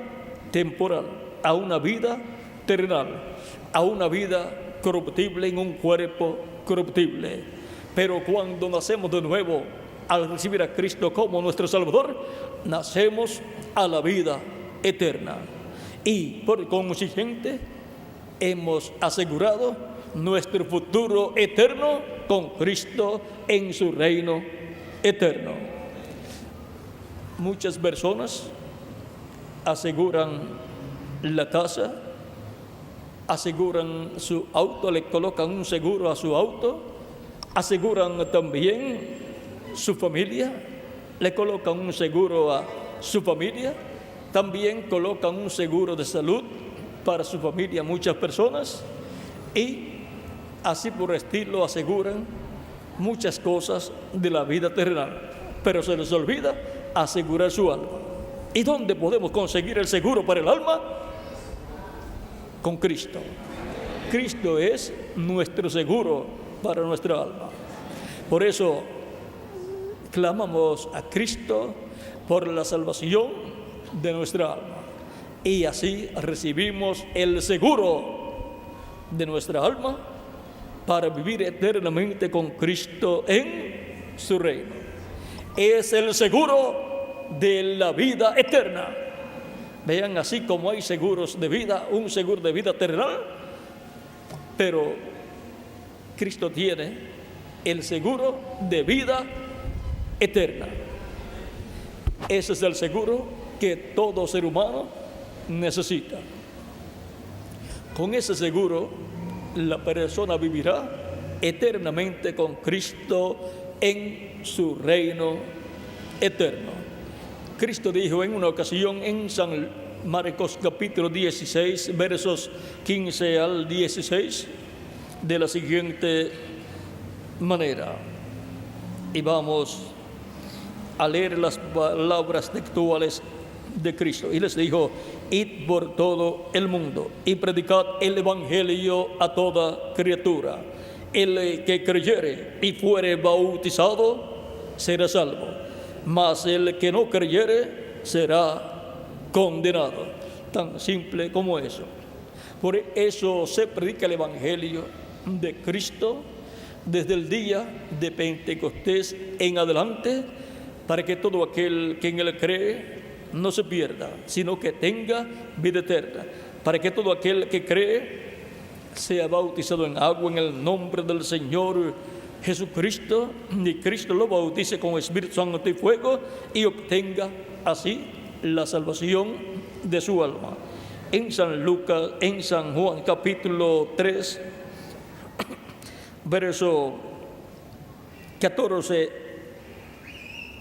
temporal, a una vida terrenal, a una vida corruptible en un cuerpo corruptible. Pero cuando nacemos de nuevo, al recibir a Cristo como nuestro Salvador, nacemos a la vida eterna. Y por consiguiente, hemos asegurado nuestro futuro eterno con Cristo en su reino eterno. Muchas personas aseguran la casa, aseguran su auto, le colocan un seguro a su auto, aseguran también su familia, le colocan un seguro a su familia, también colocan un seguro de salud para su familia muchas personas, y así por estilo aseguran muchas cosas de la vida terrenal, pero se les olvida asegurar su alma. ¿Y dónde podemos conseguir el seguro para el alma? Con Cristo. Cristo es nuestro seguro para nuestra alma. Por eso clamamos a Cristo por la salvación de nuestra alma, y así recibimos el seguro de nuestra alma para vivir eternamente con Cristo en su reino. Es el seguro de la vida eterna. Vean, así como hay seguros de vida, un seguro de vida terrenal, pero Cristo tiene el seguro de vida eterna. Ese es el seguro que todo ser humano necesita. Con ese seguro, la persona vivirá eternamente con Cristo en su reino eterno. Cristo dijo en una ocasión en San Marcos capítulo 16, versos 15 al 16, de la siguiente manera. Y vamos a leer las palabras textuales de Cristo. Y les dijo: id por todo el mundo y predicad el evangelio a toda criatura. El que creyere y fuere bautizado será salvo, mas el que no creyere será condenado. Tan simple como eso. Por eso se predica el Evangelio de Cristo desde el día de Pentecostés en adelante, para que todo aquel que en él cree no se pierda, sino que tenga vida eterna. Para que todo aquel que cree sea bautizado en agua en el nombre del Señor Jesucristo, y Cristo lo bautice con Espíritu Santo y fuego, y obtenga así la salvación de su alma. En San Lucas, en San Juan capítulo 3, verso 14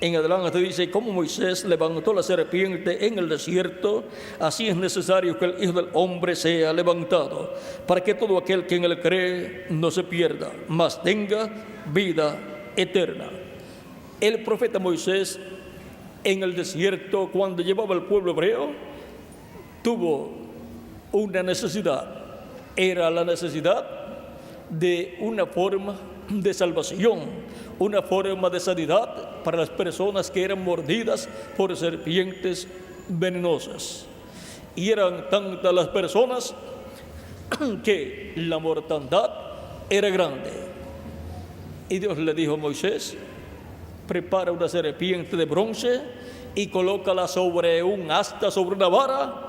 en adelante dice: como Moisés levantó la serpiente en el desierto, así es necesario que el Hijo del Hombre sea levantado, para que todo aquel que en él cree no se pierda, mas tenga vida eterna. El profeta Moisés en el desierto, cuando llevaba al pueblo hebreo, tuvo una necesidad. Era la necesidad de una forma de salvación, una forma de sanidad para las personas que eran mordidas por serpientes venenosas. Y eran tantas las personas que la mortandad era grande. Y Dios le dijo a Moisés: prepara una serpiente de bronce y colócala sobre un asta, sobre una vara,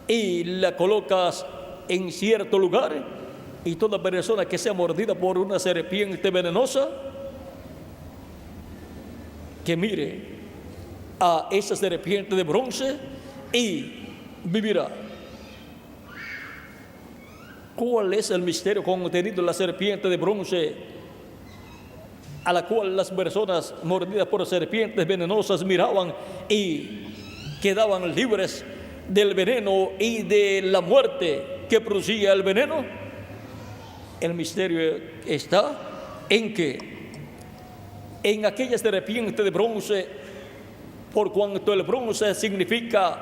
y la colocas en cierto lugar, y toda persona que sea mordida por una serpiente venenosa, que mire a esa serpiente de bronce y vivirá. ¿Cuál es el misterio contenido en la serpiente de bronce, a la cual las personas mordidas por serpientes venenosas miraban y quedaban libres del veneno y de la muerte que producía el veneno? El misterio está en que en aquella serpiente de bronce, por cuanto el bronce significa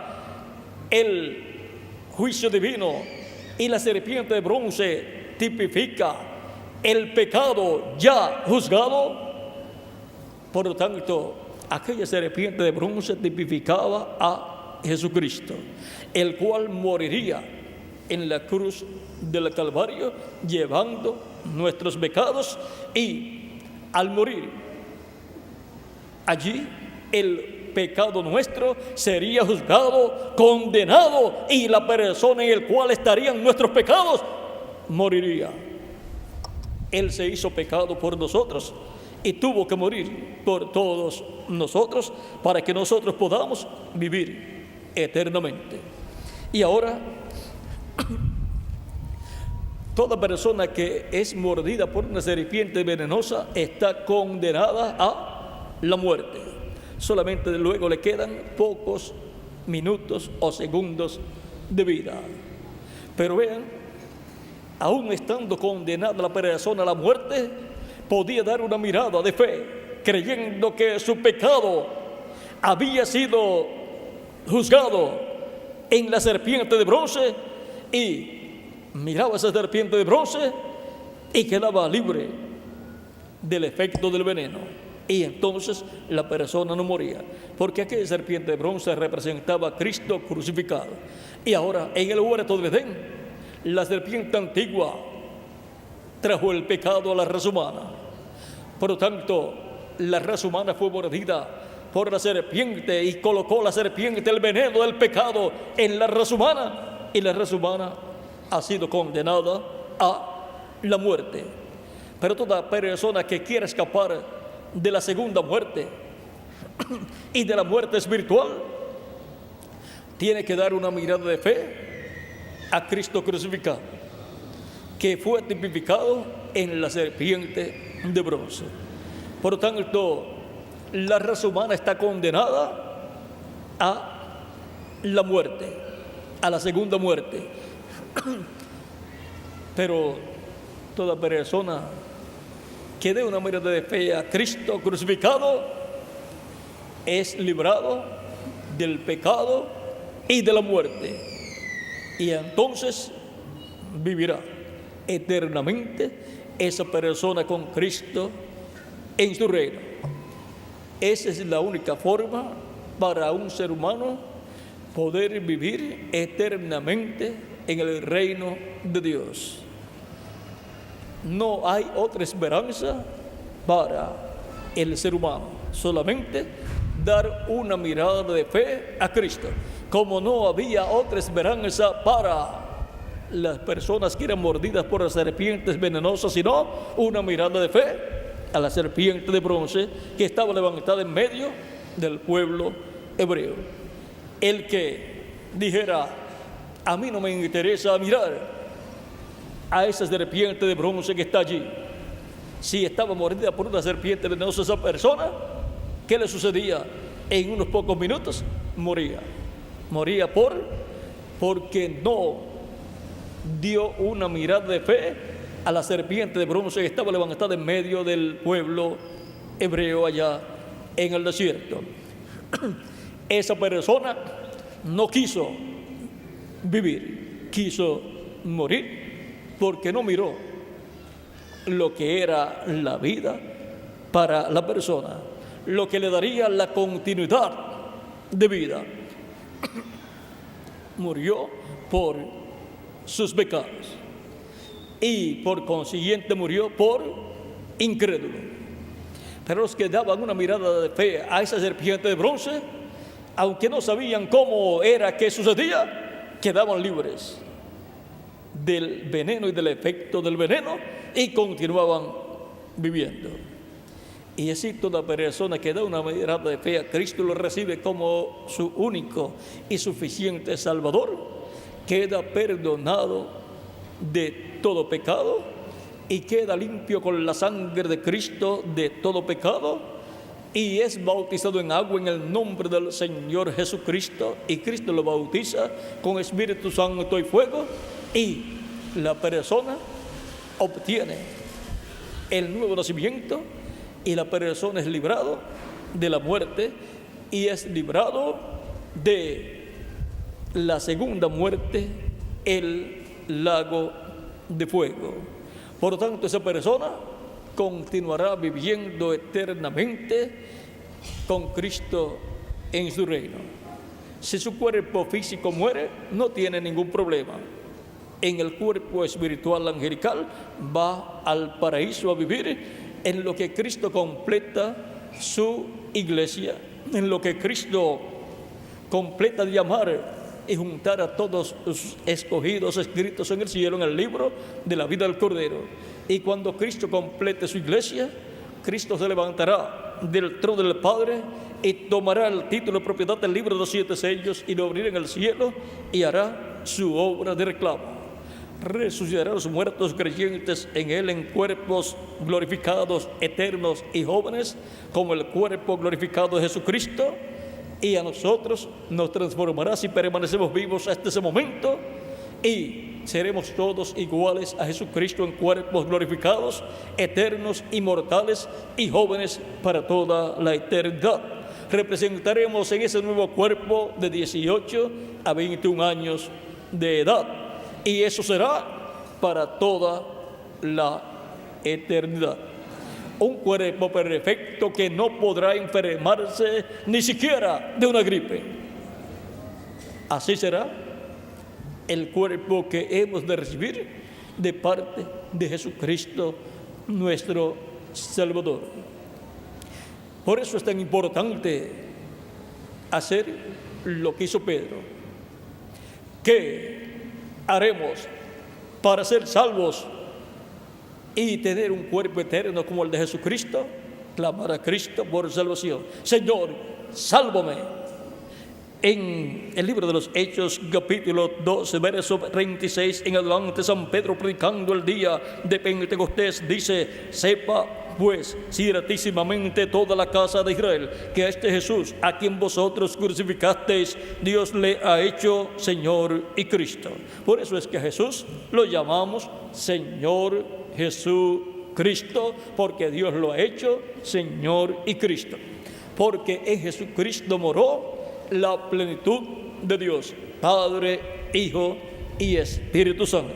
el juicio divino y la serpiente de bronce tipifica el pecado ya juzgado, por lo tanto, aquella serpiente de bronce tipificaba a Jesucristo, el cual moriría en la cruz del Calvario llevando nuestros pecados, y al morir allí el pecado nuestro sería juzgado, condenado, y la persona en la cual estarían nuestros pecados moriría. Él se hizo pecado por nosotros y tuvo que morir por todos nosotros para que nosotros podamos vivir eternamente. Y ahora, toda persona que es mordida por una serpiente venenosa está condenada a la muerte. Solamente luego le quedan pocos minutos o segundos de vida. Pero vean, aún estando condenada la persona a la muerte, podía dar una mirada de fe, creyendo que su pecado había sido juzgado en la serpiente de bronce, y miraba esa serpiente de bronce y quedaba libre del efecto del veneno. Y entonces la persona no moría, porque aquella serpiente de bronce representaba a Cristo crucificado. Y ahora, en el huerto de Edén, la serpiente antigua trajo el pecado a la raza humana. Por lo tanto, la raza humana fue mordida por la serpiente y colocó la serpiente el veneno del pecado en la raza humana, y la raza humana ha sido condenada a la muerte. Pero toda persona que quiera escapar de la segunda muerte y de la muerte espiritual tiene que dar una mirada de fe a Cristo crucificado, que fue tipificado en la serpiente de bronce. Por lo tanto, la raza humana está condenada a la muerte, a la segunda muerte. Pero toda persona que dé una mirada de fe a Cristo crucificado es librado del pecado y de la muerte, y entonces vivirá eternamente esa persona con Cristo en su reino. Esa es la única forma para un ser humano poder vivir eternamente en el reino de Dios. No hay otra esperanza para el ser humano, solamente dar una mirada de fe a Cristo, como no había otra esperanza para las personas que eran mordidas por las serpientes venenosas, sino una mirada de fe a la serpiente de bronce que estaba levantada en medio del pueblo hebreo. El que dijera, a mí no me interesa mirar a esa serpiente de bronce que está allí, si estaba mordida por una serpiente venenosa, esa persona, ¿qué le sucedía? En unos pocos minutos moría. Moría porque no dio una mirada de fe a la serpiente de bronce que estaba levantada en medio del pueblo hebreo allá en el desierto. Esa persona no quiso vivir, quiso morir, porque no miró lo que era la vida para la persona, lo que le daría la continuidad de vida. Murió por sus pecados y por consiguiente murió por incrédulo. Pero los que daban una mirada de fe a esa serpiente de bronce, aunque no sabían cómo era que sucedía, quedaban libres del veneno y del efecto del veneno y continuaban viviendo. Y así toda persona que da una mirada de fe a Cristo, lo recibe como su único y suficiente Salvador, queda perdonado de todo pecado y queda limpio con la sangre de Cristo de todo pecado y es bautizado en agua en el nombre del Señor Jesucristo, y Cristo lo bautiza con Espíritu Santo y fuego, y la persona obtiene el nuevo nacimiento y la persona es librado de la muerte y es librado de la segunda muerte, el lago de fuego. Por lo tanto, esa persona continuará viviendo eternamente con Cristo en su reino. Si su cuerpo físico muere, no tiene ningún problema. En el cuerpo espiritual angelical va al paraíso a vivir, en lo que Cristo completa su iglesia, en lo que Cristo completa de llamar y juntar a todos los escogidos escritos en el cielo, en el libro de la vida del Cordero. Y cuando Cristo complete su iglesia, Cristo se levantará del trono del Padre y tomará el título de propiedad del libro de los 7 sellos y lo abrirá en el cielo y hará su obra de reclamo. Resucitará a los muertos creyentes en Él en cuerpos glorificados, eternos y jóvenes, como el cuerpo glorificado de Jesucristo, y a nosotros nos transformará si permanecemos vivos hasta ese momento, y seremos todos iguales a Jesucristo en cuerpos glorificados, eternos, inmortales y jóvenes para toda la eternidad. Representaremos en ese nuevo cuerpo de 18 a 21 años de edad, y eso será para toda la eternidad. Un cuerpo perfecto que no podrá enfermarse ni siquiera de una gripe. Así será el cuerpo que hemos de recibir de parte de Jesucristo, nuestro Salvador. Por eso es tan importante hacer lo que hizo Pedro. ¿Qué haremos para ser salvos y tener un cuerpo eterno como el de Jesucristo? Clamar a Cristo por salvación. Señor, sálvame. En el libro de los Hechos, capítulo 12, verso 36 en adelante, San Pedro, predicando el día de Pentecostés, dice: sepa pues ciertísimamente toda la casa de Israel que a este Jesús, a quien vosotros crucificasteis, Dios le ha hecho Señor y Cristo. Por eso es que a Jesús lo llamamos Señor Jesucristo, porque Dios lo ha hecho Señor y Cristo. Porque en Jesucristo moró la plenitud de Dios, Padre, Hijo y Espíritu Santo.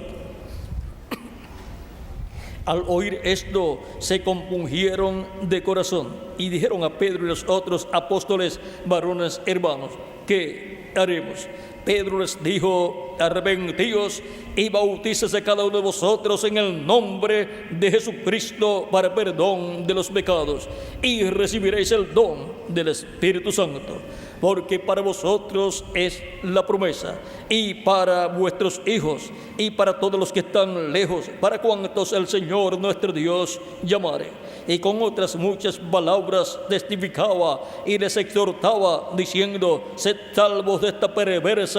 Al oír esto, se compungieron de corazón y dijeron a Pedro y los otros apóstoles: varones hermanos, ¿qué haremos? Pedro les dijo: arrepentíos y bautícese cada uno de vosotros en el nombre de Jesucristo para perdón de los pecados, y recibiréis el don del Espíritu Santo. Porque para vosotros es la promesa, y para vuestros hijos, y para todos los que están lejos, para cuantos el Señor nuestro Dios llamare. Y con otras muchas palabras testificaba y les exhortaba, diciendo: sed salvos de esta perversa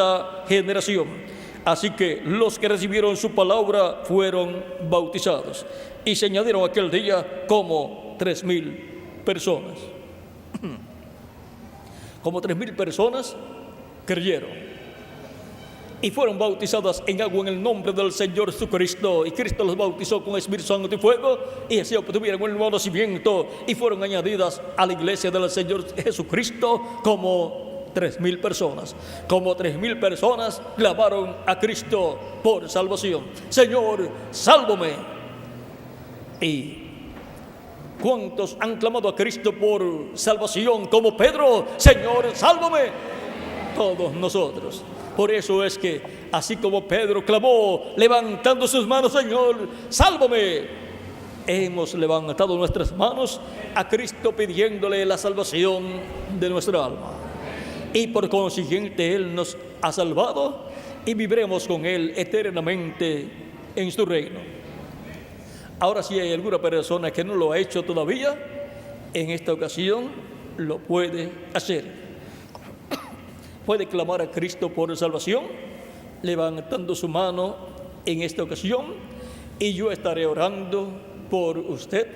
generación. Así que los que recibieron su palabra fueron bautizados, y se añadieron aquel día como 3,000 personas. Como 3,000 personas creyeron y fueron bautizadas en agua en el nombre del Señor Jesucristo. Y Cristo los bautizó con Espíritu Santo y fuego, y así obtuvieron un nuevo nacimiento y fueron añadidas a la iglesia del Señor Jesucristo como 3,000 personas. Como 3,000 personas clamaron a Cristo por salvación: Señor, sálvame. Y ¿cuántos han clamado a Cristo por salvación como Pedro? Señor, sálvame. Todos nosotros. Por eso es que, así como Pedro clamó levantando sus manos: Señor, sálvame, hemos levantado nuestras manos a Cristo pidiéndole la salvación de nuestra alma. Y por consiguiente Él nos ha salvado y viviremos con Él eternamente en su reino. Ahora, si hay alguna persona que no lo ha hecho todavía, en esta ocasión lo puede hacer. Puede clamar a Cristo por salvación, levantando su mano en esta ocasión, y yo estaré orando por usted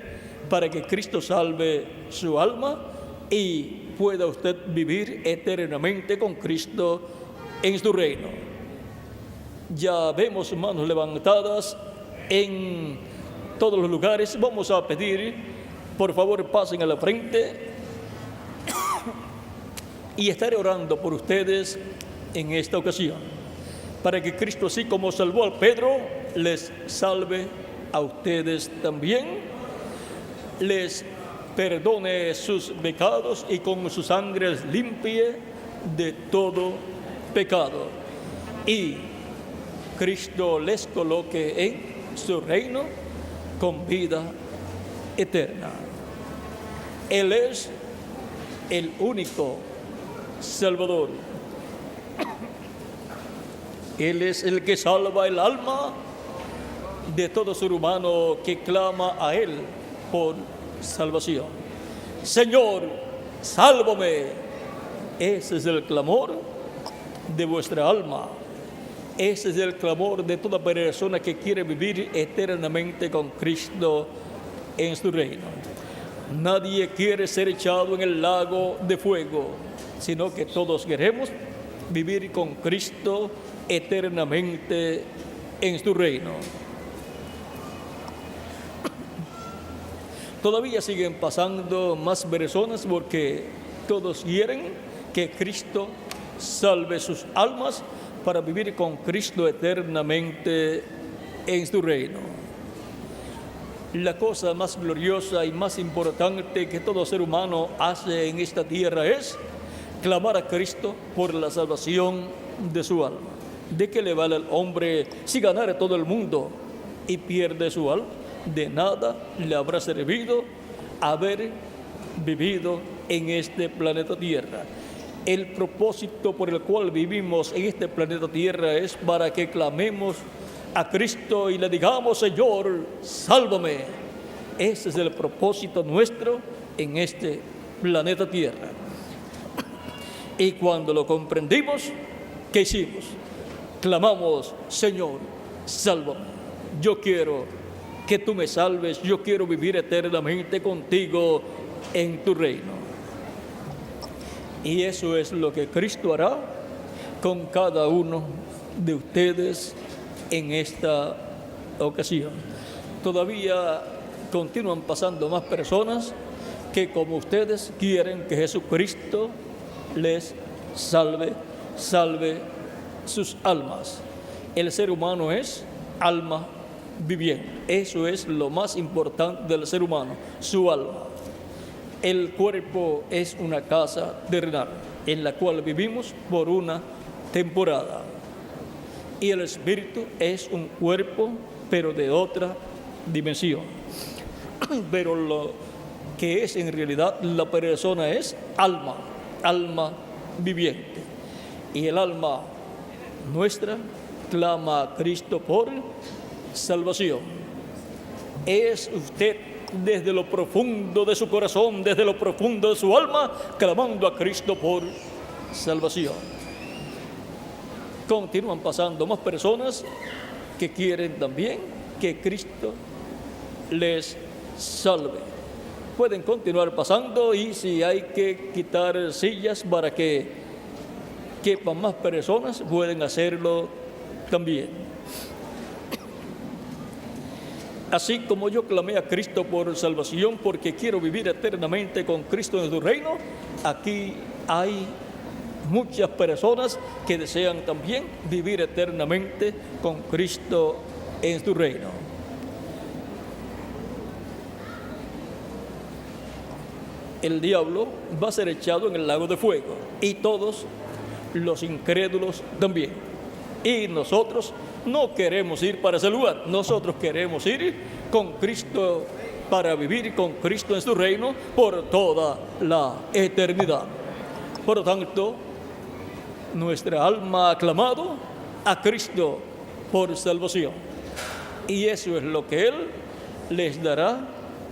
para que Cristo salve su alma y pueda usted vivir eternamente con Cristo en su reino. Ya vemos manos levantadas en todos los lugares. Vamos a pedir, por favor, pasen a la frente y estaré orando por ustedes en esta ocasión, para que Cristo, así como salvó a Pedro, les salve a ustedes también, les perdone sus pecados y con su sangre les limpie de todo pecado, y Cristo les coloque en su reino con vida eterna. Él es el único Salvador. Él es el que salva el alma de todo ser humano que clama a Él por salvación. Señor, sálvame. Ese es el clamor de vuestra alma. Ese es el clamor de toda persona que quiere vivir eternamente con Cristo en su reino. Nadie quiere ser echado en el lago de fuego, sino que todos queremos vivir con Cristo eternamente en su reino. Todavía siguen pasando más personas porque todos quieren que Cristo salve sus almas para vivir con Cristo eternamente en su reino. La cosa más gloriosa y más importante que todo ser humano hace en esta tierra es clamar a Cristo por la salvación de su alma. ¿De qué le vale al hombre si ganara todo el mundo y pierde su alma? De nada le habrá servido haber vivido en este planeta Tierra. El propósito por el cual vivimos en este planeta Tierra es para que clamemos a Cristo y le digamos: Señor, sálvame. Ese es el propósito nuestro en este planeta Tierra. Y cuando lo comprendimos, ¿qué hicimos? Clamamos: Señor, sálvame. Yo quiero que tú me salves. Yo quiero vivir eternamente contigo en tu reino. Y eso es lo que Cristo hará con cada uno de ustedes en esta ocasión. Todavía continúan pasando más personas que, como ustedes, quieren que Jesucristo les salve sus almas. El ser humano es alma viviente. Eso es lo más importante del ser humano, su alma. El cuerpo es una casa terrenal en la cual vivimos por una temporada. Y el espíritu es un cuerpo, pero de otra dimensión. Pero lo que es en realidad la persona es alma viviente. Y el alma nuestra clama a Cristo por salvación. ¿Es usted desde lo profundo de su corazón, desde lo profundo de su alma, clamando a Cristo por salvación? Continúan pasando más personas que quieren también que Cristo les salve. Pueden continuar pasando, y si hay que quitar sillas para que quepan más personas, pueden hacerlo también. Así como yo clamé a Cristo por salvación porque quiero vivir eternamente con Cristo en su reino, aquí hay muchas personas que desean también vivir eternamente con Cristo en su reino. El diablo va a ser echado en el lago de fuego, y todos los incrédulos también. Y nosotros no queremos ir para ese lugar. Nosotros queremos ir con Cristo para vivir con Cristo en su reino por toda la eternidad. Por lo tanto, nuestra alma ha clamado a Cristo por salvación. Y eso es lo que Él les dará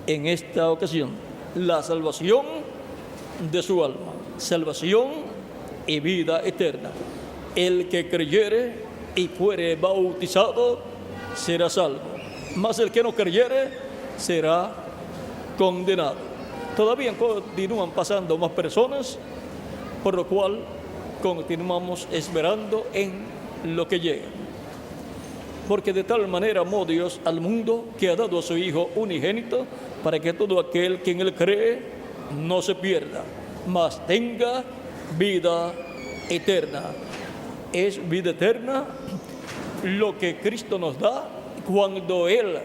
en esta ocasión: la salvación de su alma, salvación y vida eterna. El que creyere y fuere bautizado será salvo, mas el que no creyere será condenado. Todavía continúan pasando más personas, por lo cual continuamos esperando en lo que llega. Porque de tal manera amó Dios al mundo, que ha dado a su Hijo unigénito, para que todo aquel que en Él cree no se pierda, mas tenga vida eterna. Es vida eterna lo que Cristo nos da cuando Él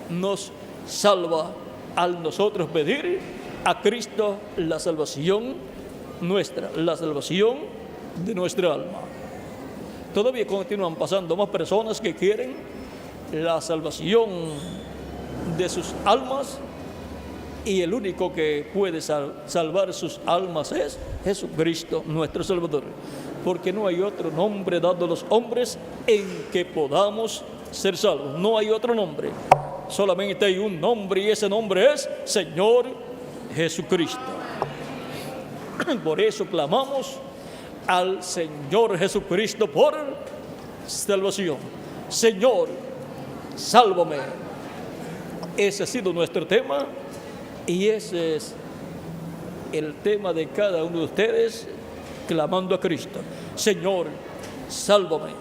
nos salva, al nosotros pedir a Cristo la salvación nuestra, la salvación de nuestra alma. Todavía continúan pasando más personas que quieren la salvación de sus almas, y el único que puede salvar sus almas es Jesucristo, nuestro Salvador, porque no hay otro nombre dado a los hombres en que podamos ser salvos. No hay otro nombre, solamente hay un nombre, y ese nombre es Señor Jesucristo. Por eso clamamos al Señor Jesucristo por salvación. Señor, sálvame. Ese ha sido nuestro tema, y ese es el tema de cada uno de ustedes, clamando a Cristo: Señor, sálvame.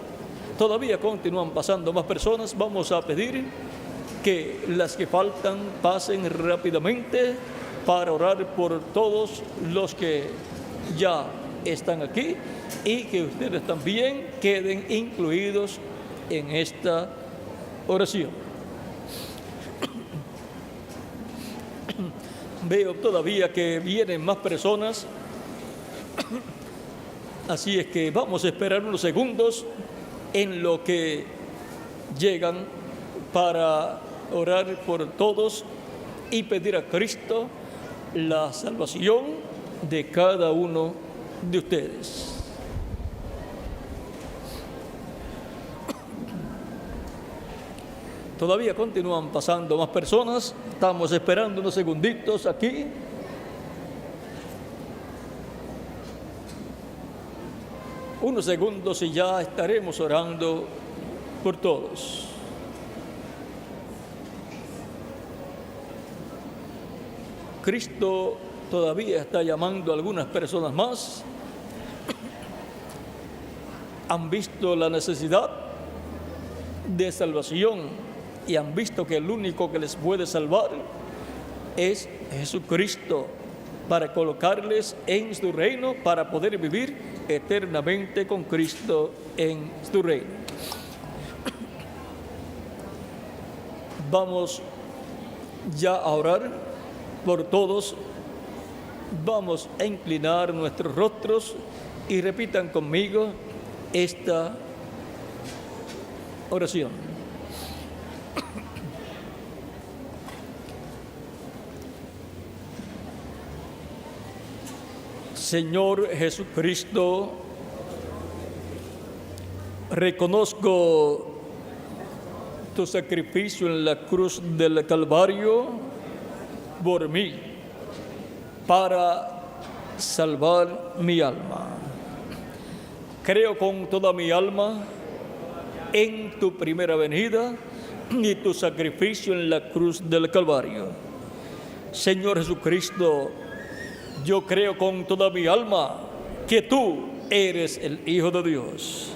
Todavía continúan pasando más personas. Vamos a pedir que las que faltan pasen rápidamente para orar por todos los que ya están aquí, y que ustedes también queden incluidos en esta oración. Veo todavía que vienen más personas, así es que vamos a esperar unos segundos en lo que llegan para orar por todos y pedir a Cristo la salvación de cada uno de ustedes. Todavía continúan pasando más personas. Estamos esperando unos segunditos aquí. Unos segundos y ya estaremos orando por todos. Cristo todavía está llamando a algunas personas más. Han visto la necesidad de salvación y han visto que el único que les puede salvar es Jesucristo, para colocarles en su reino, para poder vivir eternamente con Cristo en su reino. Vamos ya a orar por todos. Vamos a inclinar nuestros rostros y repitan conmigo esta oración. Señor Jesucristo, reconozco tu sacrificio en la cruz del Calvario por mí, para salvar mi alma. Creo con toda mi alma en tu primera venida y tu sacrificio en la cruz del Calvario. Señor Jesucristo, yo creo con toda mi alma que tú eres el Hijo de Dios.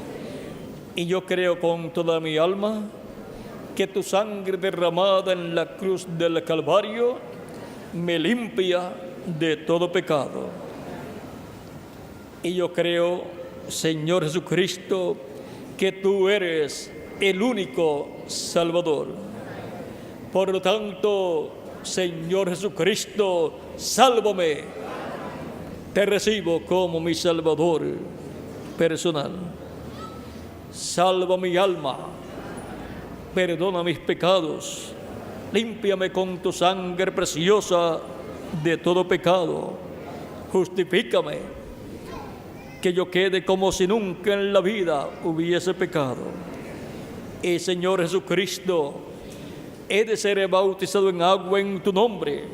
Y yo creo con toda mi alma que tu sangre derramada en la cruz del Calvario me limpia de todo pecado. Y yo creo, Señor Jesucristo, que tú eres el único Salvador. Por lo tanto, Señor Jesucristo, sálvame. Te recibo como mi Salvador personal. Salva mi alma, perdona mis pecados, límpiame con tu sangre preciosa de todo pecado, justifícame, que yo quede como si nunca en la vida hubiese pecado. Y Señor Jesucristo, he de ser bautizado en agua en tu nombre,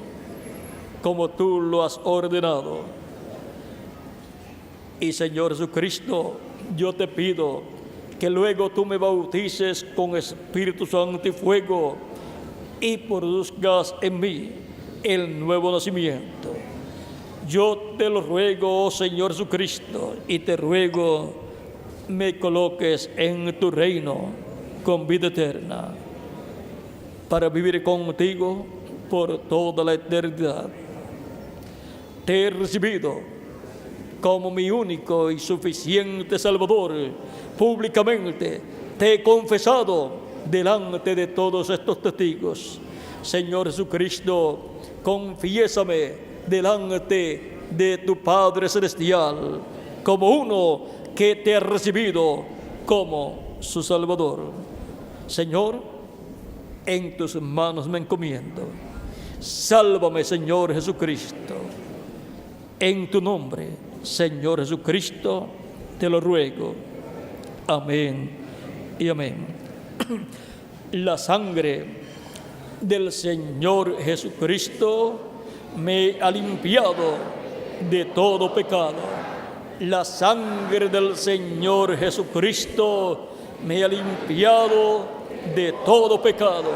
como tú lo has ordenado. Y Señor Jesucristo, yo te pido que luego tú me bautices con Espíritu Santo y fuego y produzcas en mí el nuevo nacimiento. Yo te lo ruego, oh Señor Jesucristo, y te ruego me coloques en tu reino con vida eterna para vivir contigo por toda la eternidad. Te he recibido como mi único y suficiente Salvador. Públicamente te he confesado delante de todos estos testigos. Señor Jesucristo, confiésame delante de tu Padre Celestial como uno que te ha recibido como su Salvador. Señor, en tus manos me encomiendo. Sálvame, Señor Jesucristo. En tu nombre, Señor Jesucristo, te lo ruego. Amén y amén. La sangre del Señor Jesucristo me ha limpiado de todo pecado. La sangre del Señor Jesucristo me ha limpiado de todo pecado.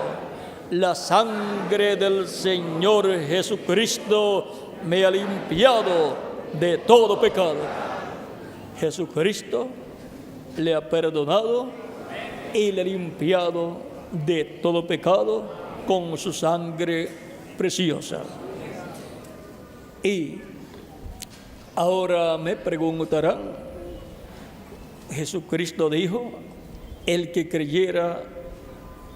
La sangre del Señor Jesucristo me ha limpiado de todo pecado. Jesucristo le ha perdonado y le ha limpiado de todo pecado con su sangre preciosa. Y ahora me preguntarán, Jesucristo dijo, el que creyera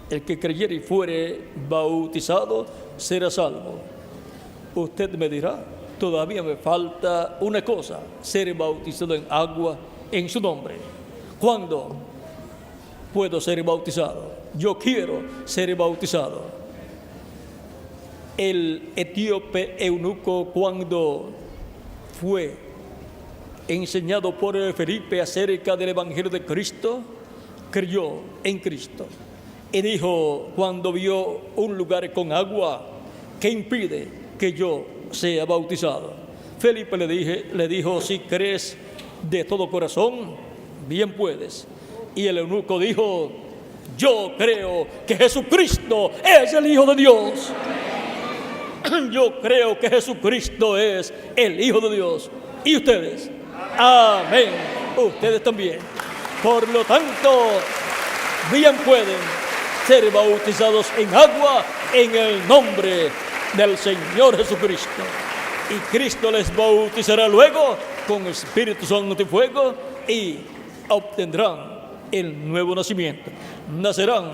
y fuere bautizado será salvo. Usted me dirá, todavía me falta una cosa, ser bautizado en agua en su nombre. ¿Cuándo puedo ser bautizado? Yo quiero ser bautizado. El etíope eunuco, cuando fue enseñado por Felipe acerca del Evangelio de Cristo, creyó en Cristo. Y dijo, cuando vio un lugar con agua, ¿qué impide que yo sea bautizado? Felipe le dijo, si crees de todo corazón, bien puedes. Y el eunuco dijo, yo creo que Jesucristo es el Hijo de Dios. Yo creo que Jesucristo es el Hijo de Dios. ¿Y ustedes? Amén. Ustedes también. Por lo tanto, bien pueden ser bautizados en agua en el nombre del Señor Jesucristo. Y Cristo les bautizará luego con Espíritu Santo y fuego y obtendrán el nuevo nacimiento. Nacerán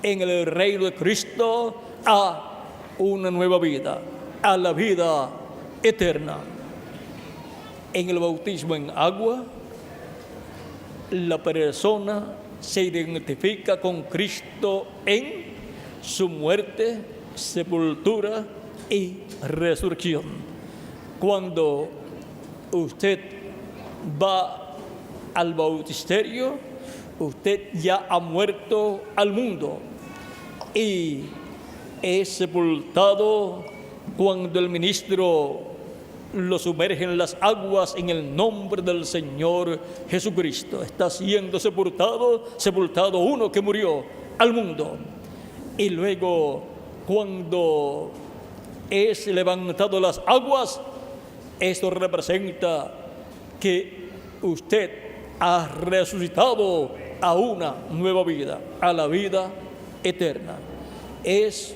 en el reino de Cristo a una nueva vida, a la vida eterna. En el bautismo en agua, la persona se identifica con Cristo en su muerte, sepultura y resurrección. Cuando usted va al bautisterio, usted ya ha muerto al mundo y es sepultado cuando el ministro lo sumerge en las aguas en el nombre del Señor Jesucristo. Está siendo sepultado uno que murió al mundo. Y luego, cuando es levantado las aguas, esto representa que usted ha resucitado a una nueva vida, a la vida eterna. Es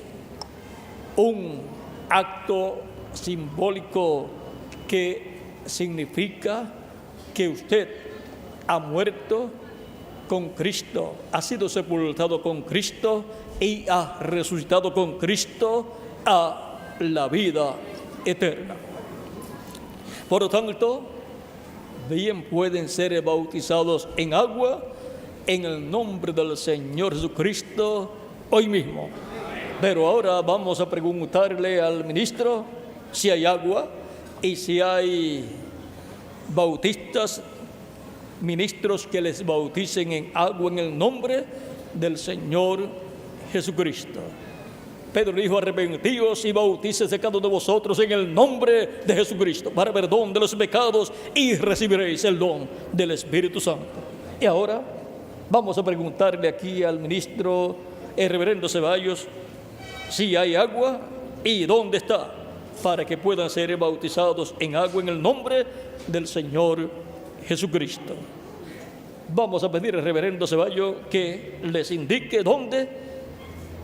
un acto simbólico que significa que usted ha muerto con Cristo, ha sido sepultado con Cristo y ha resucitado con Cristo a la vida eterna. Por lo tanto, bien pueden ser bautizados en agua en el nombre del Señor Jesucristo hoy mismo. Pero ahora vamos a preguntarle al ministro si hay agua y si hay bautistas, ministros que les bauticen en agua en el nombre del Señor Jesucristo. Pedro dijo: arrepentíos y bautícese cada uno de vosotros en el nombre de Jesucristo para perdón de los pecados y recibiréis el don del Espíritu Santo. Y ahora vamos a preguntarle aquí al ministro, el reverendo Ceballos, si hay agua y dónde está, para que puedan ser bautizados en agua en el nombre del Señor Jesucristo. Vamos a pedir al reverendo Ceballos que les indique dónde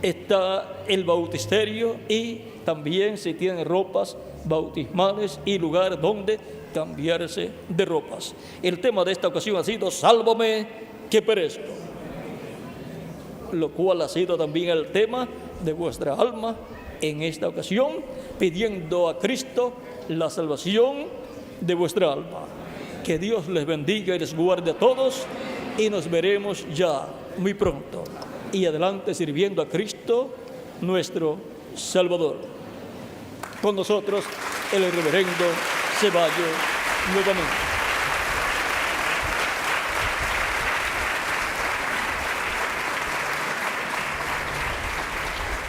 está el bautisterio y también si tienen ropas bautismales y lugar donde cambiarse de ropas. El tema de esta ocasión ha sido: sálvame que perezco, lo cual ha sido también el tema de vuestra alma en esta ocasión, pidiendo a Cristo la salvación de vuestra alma. Que Dios les bendiga y les guarde a todos, y nos veremos ya muy pronto y adelante sirviendo a Cristo nuestro Salvador. Con nosotros el reverendo Ceballos nuevamente.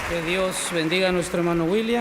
Que Dios bendiga a nuestro hermano William.